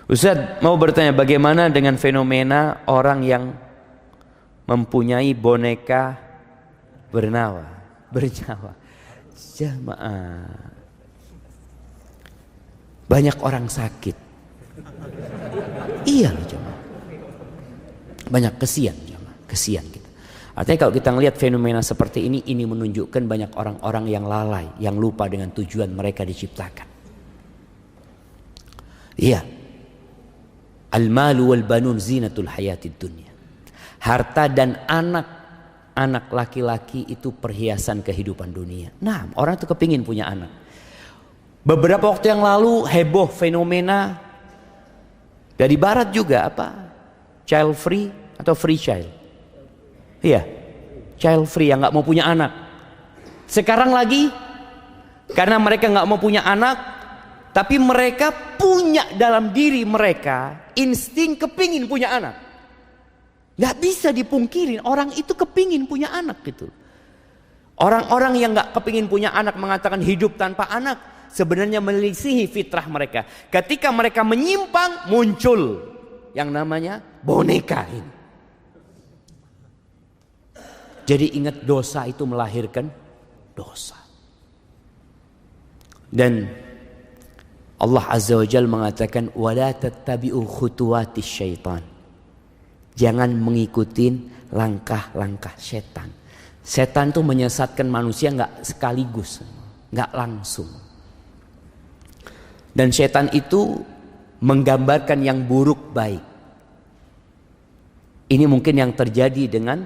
Ustaz mau bertanya, bagaimana dengan fenomena orang yang mempunyai boneka bernyawa? Jamaah, banyak orang sakit. Iya loh jamaah. Banyak kesian jamaah, kesian kita. Artinya kalau kita melihat fenomena seperti ini menunjukkan banyak orang-orang yang lalai, yang lupa dengan tujuan mereka diciptakan. Iya. Al-malu wal banun zinatul hayatid dunya. Harta dan anak laki-laki itu perhiasan kehidupan dunia. Nah, orang itu kepingin punya anak. Beberapa waktu yang lalu heboh fenomena dari barat juga apa? Child free atau free child? Iya, child free yang nggak mau punya anak. Sekarang lagi karena mereka nggak mau punya anak, tapi mereka punya dalam diri mereka insting kepingin punya anak. Gak bisa dipungkirin orang itu kepingin punya anak gitu. Orang-orang yang gak kepingin punya anak mengatakan hidup tanpa anak sebenarnya melisihi fitrah mereka. Ketika mereka menyimpang muncul yang namanya boneka ini. Jadi ingat, dosa itu melahirkan dosa. Dan Allah Azza wa Jalla mengatakan wala tattabi'u khutuwatis syaitan. Jangan mengikuti langkah-langkah setan. Setan itu menyesatkan manusia enggak sekaligus, enggak langsung. Dan setan itu menggambarkan yang buruk baik. Ini mungkin yang terjadi dengan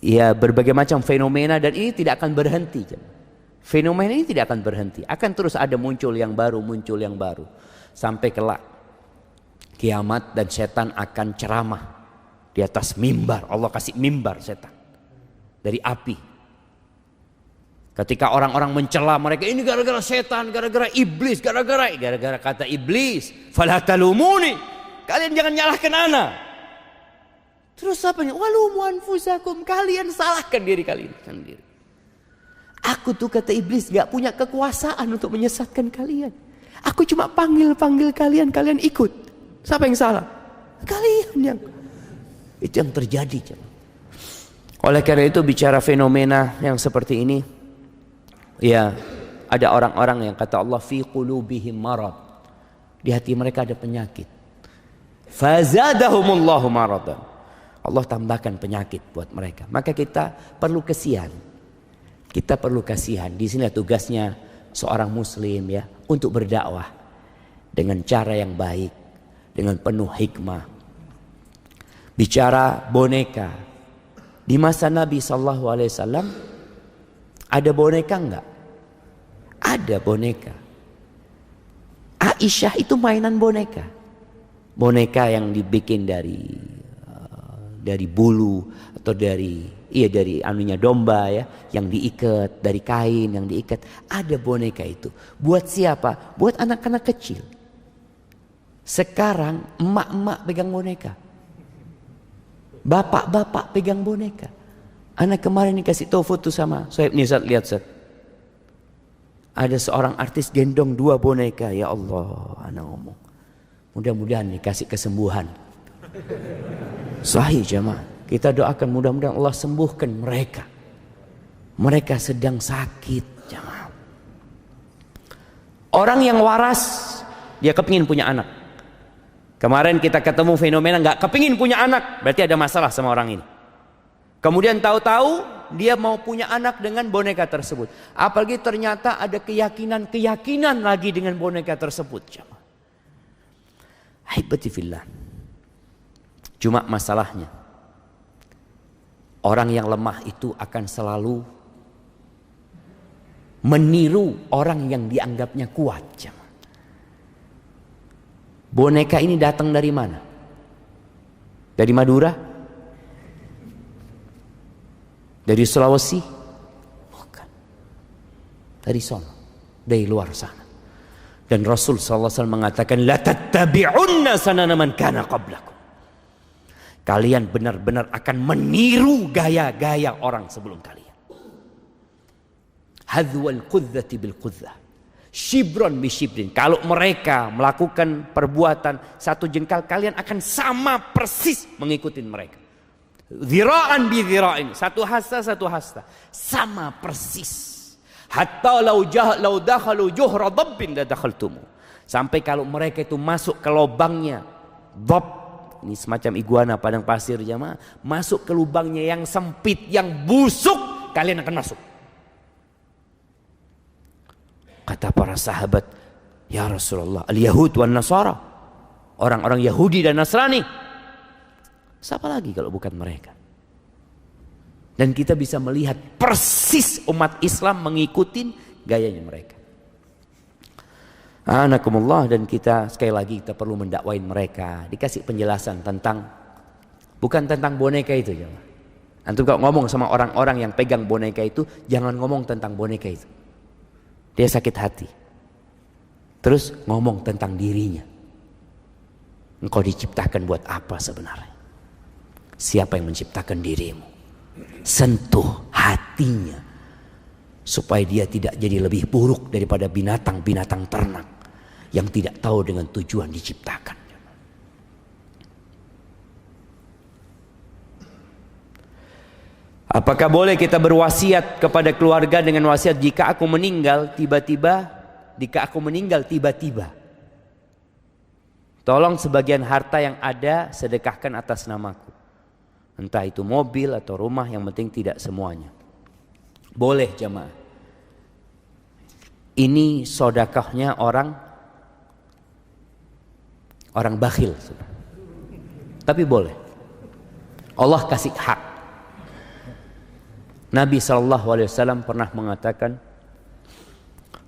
ya berbagai macam fenomena, dan ini tidak akan berhenti. Fenomena ini tidak akan berhenti, akan terus ada muncul yang baru sampai kelak kiamat dan setan akan ceramah di atas mimbar. Allah kasih mimbar setan dari api. Ketika orang-orang mencela mereka, ini gara-gara setan, gara-gara iblis, gara-gara kata iblis, fala talumuni, kalian jangan nyalahkan ana. Terus apa nih? Walumu anfusakum, kalian salahkan diri kalian sendiri. Aku tuh kata iblis gak punya kekuasaan untuk menyesatkan kalian. Aku cuma panggil kalian, kalian ikut. Siapa yang salah? Kalian yang. Itu yang terjadi. Oleh karena itu bicara fenomena yang seperti ini, ya ada orang-orang yang kata Allah fi qulubihim marad. Di hati mereka ada penyakit. Fazadahumullahu maradan. Allah tambahkan penyakit buat mereka. Maka kita perlu kasihan. Kita perlu kasihan. Di sini tugasnya seorang muslim ya, untuk berdakwah dengan cara yang baik, dengan penuh hikmah. Bicara boneka, di masa Nabi SAW ada boneka enggak? Ada boneka. Aisyah itu mainan boneka. Boneka yang dibikin dari bulu atau dari anunya domba ya, yang diikat, dari kain yang diikat. Ada boneka itu. Buat siapa? Buat anak-anak kecil. Sekarang emak-emak pegang boneka. Bapak-bapak pegang boneka. Anak kemarin dikasih tahu foto sama Soeb nih, Zat, lihat Zat. Ada seorang artis gendong 2 boneka. Ya Allah, anak ngomong. Mudah-mudahan dikasih kesembuhan. Sahih jamaah. Kita doakan mudah-mudahan Allah sembuhkan mereka. Mereka sedang sakit jamaah. Orang yang waras, dia kepingin punya anak. Kemarin kita ketemu fenomena nggak kepingin punya anak, berarti ada masalah sama orang ini. Kemudian tahu-tahu dia mau punya anak dengan boneka tersebut. Apalagi ternyata ada keyakinan lagi dengan boneka tersebut. Haibati fillah. Cuma masalahnya, orang yang lemah itu akan selalu meniru orang yang dianggapnya kuat. Boneka ini datang dari mana? Dari Madura? Dari Sulawesi? Bukan. Dari sana, dari luar sana. Dan Rasul SAW mengatakan, la tattabi'unna sanana man kana qablakum. Kalian benar-benar akan meniru gaya-gaya orang sebelum kalian. Hadwal qudzati bil qudzah, shibron bi shibrin. Kalau mereka melakukan perbuatan 1 jengkal, kalian akan sama persis mengikuti mereka. Zira'an bi zira'in, 1 hasta, sama persis. Hatta lau dakhalu juhra dabbin la dakhaltumu. Sampai kalau mereka itu masuk ke lubangnya dab, ini semacam iguana padang pasir jamaah, masuk ke lubangnya yang sempit, yang busuk, kalian akan masuk. Kata para sahabat, ya Rasulullah, al-Yahud wan Nasara, orang-orang Yahudi dan Nasrani, siapa lagi kalau bukan mereka? Dan kita bisa melihat persis umat Islam mengikuti gayanya mereka. Anakumullah, dan kita sekali lagi kita perlu mendakwain mereka, dikasih penjelasan tentang, bukan tentang boneka itu ya. Antum kalau ngomong sama orang-orang yang pegang boneka itu, jangan ngomong tentang boneka itu. Dia sakit hati. Terus ngomong tentang dirinya. Engkau diciptakan buat apa sebenarnya? Siapa yang menciptakan dirimu? Sentuh hatinya supaya dia tidak jadi lebih buruk daripada binatang-binatang ternak yang tidak tahu dengan tujuan diciptakan. Apakah boleh kita berwasiat kepada keluarga dengan wasiat, jika aku meninggal tiba-tiba, tolong sebagian harta yang ada sedekahkan atas namaku. Entah itu mobil atau rumah, yang penting tidak semuanya. Boleh jemaah. Ini sedekahnya orang bakhil. Tapi boleh. Allah kasih hak. Nabi SAW pernah mengatakan,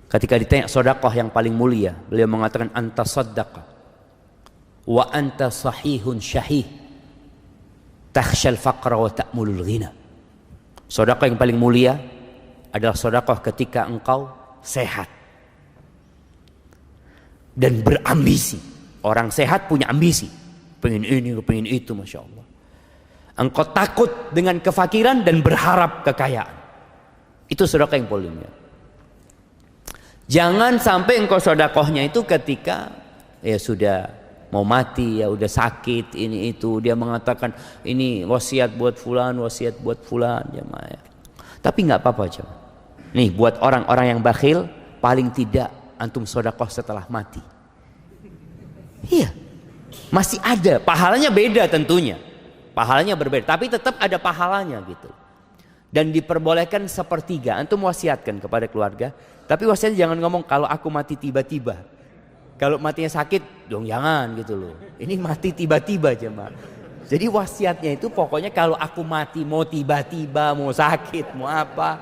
ketika ditanya sedekah yang paling mulia, beliau mengatakan, anta saddaqah wa anta sahihun syahih takhshal faqra wa ta'mulul ghina. Sedekah yang paling mulia adalah sedekah ketika engkau sehat dan berambisi. Orang sehat punya ambisi, pengen ini, pengen itu, masya Allah. Engkau takut dengan kefakiran dan berharap kekayaan. Itu sedekah yang paling mulia. Jangan sampai engkau sedekahnya itu ketika ya sudah mau mati, ya udah sakit, ini itu, dia mengatakan ini wasiat buat fulan, jemaah. Tapi nggak apa-apa jemaah. Nih buat orang-orang yang bakhil, paling tidak antum sedekah setelah mati. Iya, masih ada pahalanya, beda tentunya, pahalanya berbeda, tapi tetap ada pahalanya gitu. Dan diperbolehkan 1/3, antum wasiatkan kepada keluarga, tapi wasiatnya jangan ngomong kalau aku mati tiba-tiba. Kalau matinya sakit, dong jangan gitu loh. Ini mati tiba-tiba jemaah. Jadi wasiatnya itu pokoknya kalau aku mati mau tiba-tiba, mau sakit, mau apa,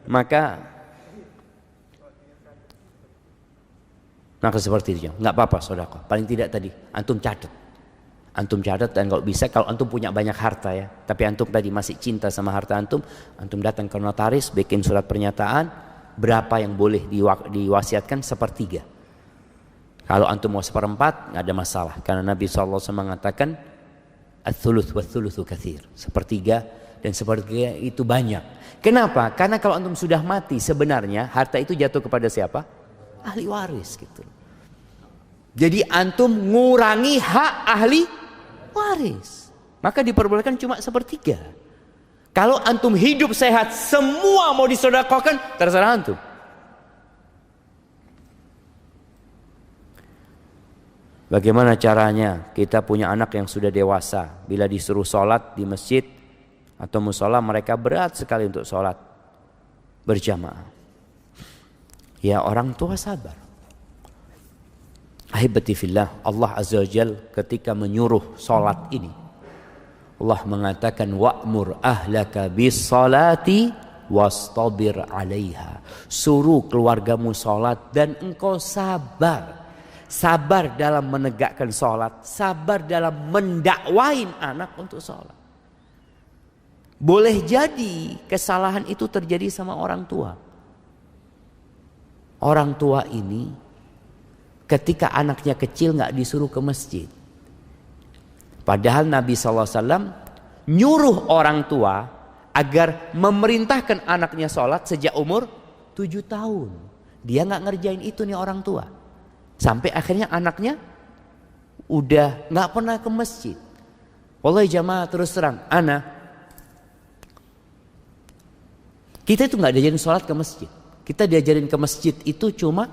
maka seperti itu. Nggak apa-apa sedekah. Paling tidak tadi antum catat. Antum catat, dan kalau bisa, kalau antum punya banyak harta ya, tapi antum tadi masih cinta sama harta antum datang ke notaris, bikin surat pernyataan berapa yang boleh diwasiatkan, sepertiga. Kalau antum mau seperempat nggak ada masalah, karena Nabi SAW mengatakan ats-tsuluts wa-tsulutsu katsir, sepertiga dan sepertiga itu banyak. Kenapa? Karena kalau antum sudah mati, sebenarnya harta itu jatuh kepada siapa? Ahli waris gitu. Jadi antum ngurangi hak ahli waris, maka diperbolehkan cuma sepertiga. Kalau antum hidup sehat, semua mau disedekahkan, terserah antum. Bagaimana caranya? Kita punya anak yang sudah dewasa, bila disuruh sholat di masjid atau musola, mereka berat sekali untuk sholat berjamaah. Ya, orang tua sabar. Ahibati fillah, Allah Azza wa Jal ketika menyuruh sholat ini, Allah mengatakan wa'mur ahlaka bis salati wastabir 'alaiha. Suruh keluargamu sholat dan engkau sabar. Sabar dalam menegakkan sholat, sabar dalam mendakwain anak untuk sholat. Boleh jadi kesalahan itu terjadi sama orang tua. Orang tua ini ketika anaknya kecil nggak disuruh ke masjid. Padahal Nabi SAW nyuruh orang tua agar memerintahkan anaknya sholat sejak umur 7 tahun. Dia nggak ngerjain itu nih orang tua. Sampai akhirnya anaknya udah nggak pernah ke masjid. Wallahi jamaah, terus terang, kita itu nggak diajarin sholat ke masjid. Kita diajarin ke masjid itu cuma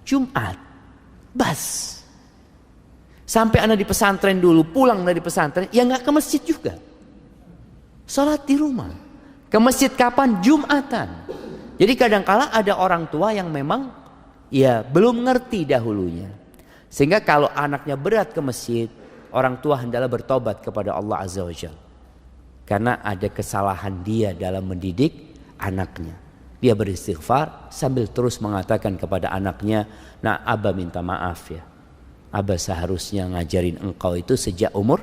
Jumat, bas. Sampai anak di pesantren dulu, pulang dari pesantren, ya nggak ke masjid juga. Sholat di rumah. Ke masjid kapan? Jumatan. Jadi kadangkala ada orang tua yang memang ya belum ngerti dahulunya. Sehingga kalau anaknya berat ke masjid, orang tua hendaklah bertobat kepada Allah Azza wa Jalla. Karena ada kesalahan dia dalam mendidik anaknya. Dia beristighfar sambil terus mengatakan kepada anaknya, nah Abah minta maaf ya. Abah seharusnya ngajarin engkau itu sejak umur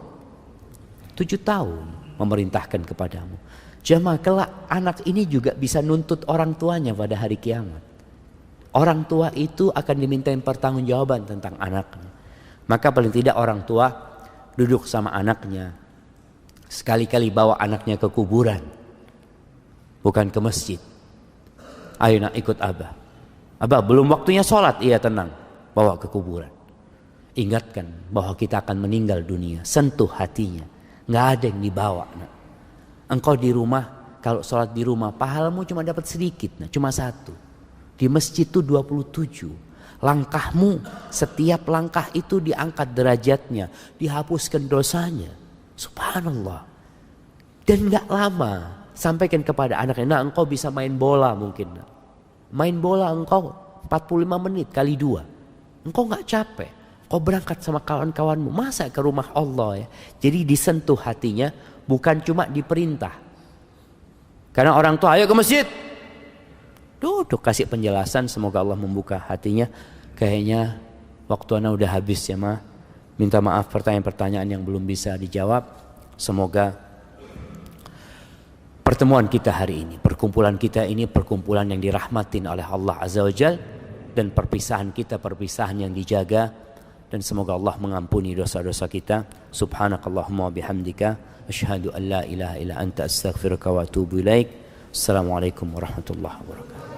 7 tahun. Memerintahkan kepadamu. Jamaah, kelak anak ini juga bisa nuntut orang tuanya pada hari kiamat. Orang tua itu akan dimintain pertanggungjawaban tentang anaknya. Maka paling tidak orang tua duduk sama anaknya. Sekali-kali bawa anaknya ke kuburan. Bukan ke masjid. Ayo nak ikut Abah. Abah belum waktunya sholat. Iya tenang. Bawa ke kuburan. Ingatkan bahwa kita akan meninggal dunia. Sentuh hatinya. Nggak ada yang dibawa. Nak. Engkau di rumah. Kalau sholat di rumah. Pahalamu cuma dapat sedikit. Nak. Cuma 1. Di masjid itu 27. Langkahmu. Setiap langkah itu diangkat derajatnya. Dihapuskan dosanya. Subhanallah. Dan nggak lama. Sampaikan kepada anaknya, nah engkau bisa main bola mungkin. Main bola engkau 45 menit kali 2. Engkau gak capek. Engkau berangkat sama kawan-kawanmu. Masa ke rumah Allah ya. Jadi disentuh hatinya, bukan cuma diperintah. Karena orang tua, ayo ke masjid. Duduk kasih penjelasan, semoga Allah membuka hatinya. Kayaknya waktu anak udah habis ya ma. Minta maaf pertanyaan-pertanyaan yang belum bisa dijawab. Semoga pertemuan kita hari ini, perkumpulan kita ini perkumpulan yang dirahmatin oleh Allah Azza wa Jal, dan perpisahan kita perpisahan yang dijaga, dan semoga Allah mengampuni dosa-dosa kita. Subhanakallahumma bihamdika asyhadu an la ilaha illa anta astaghfiruka wa atubu ilaik. Assalamualaikum warahmatullahi wabarakatuh.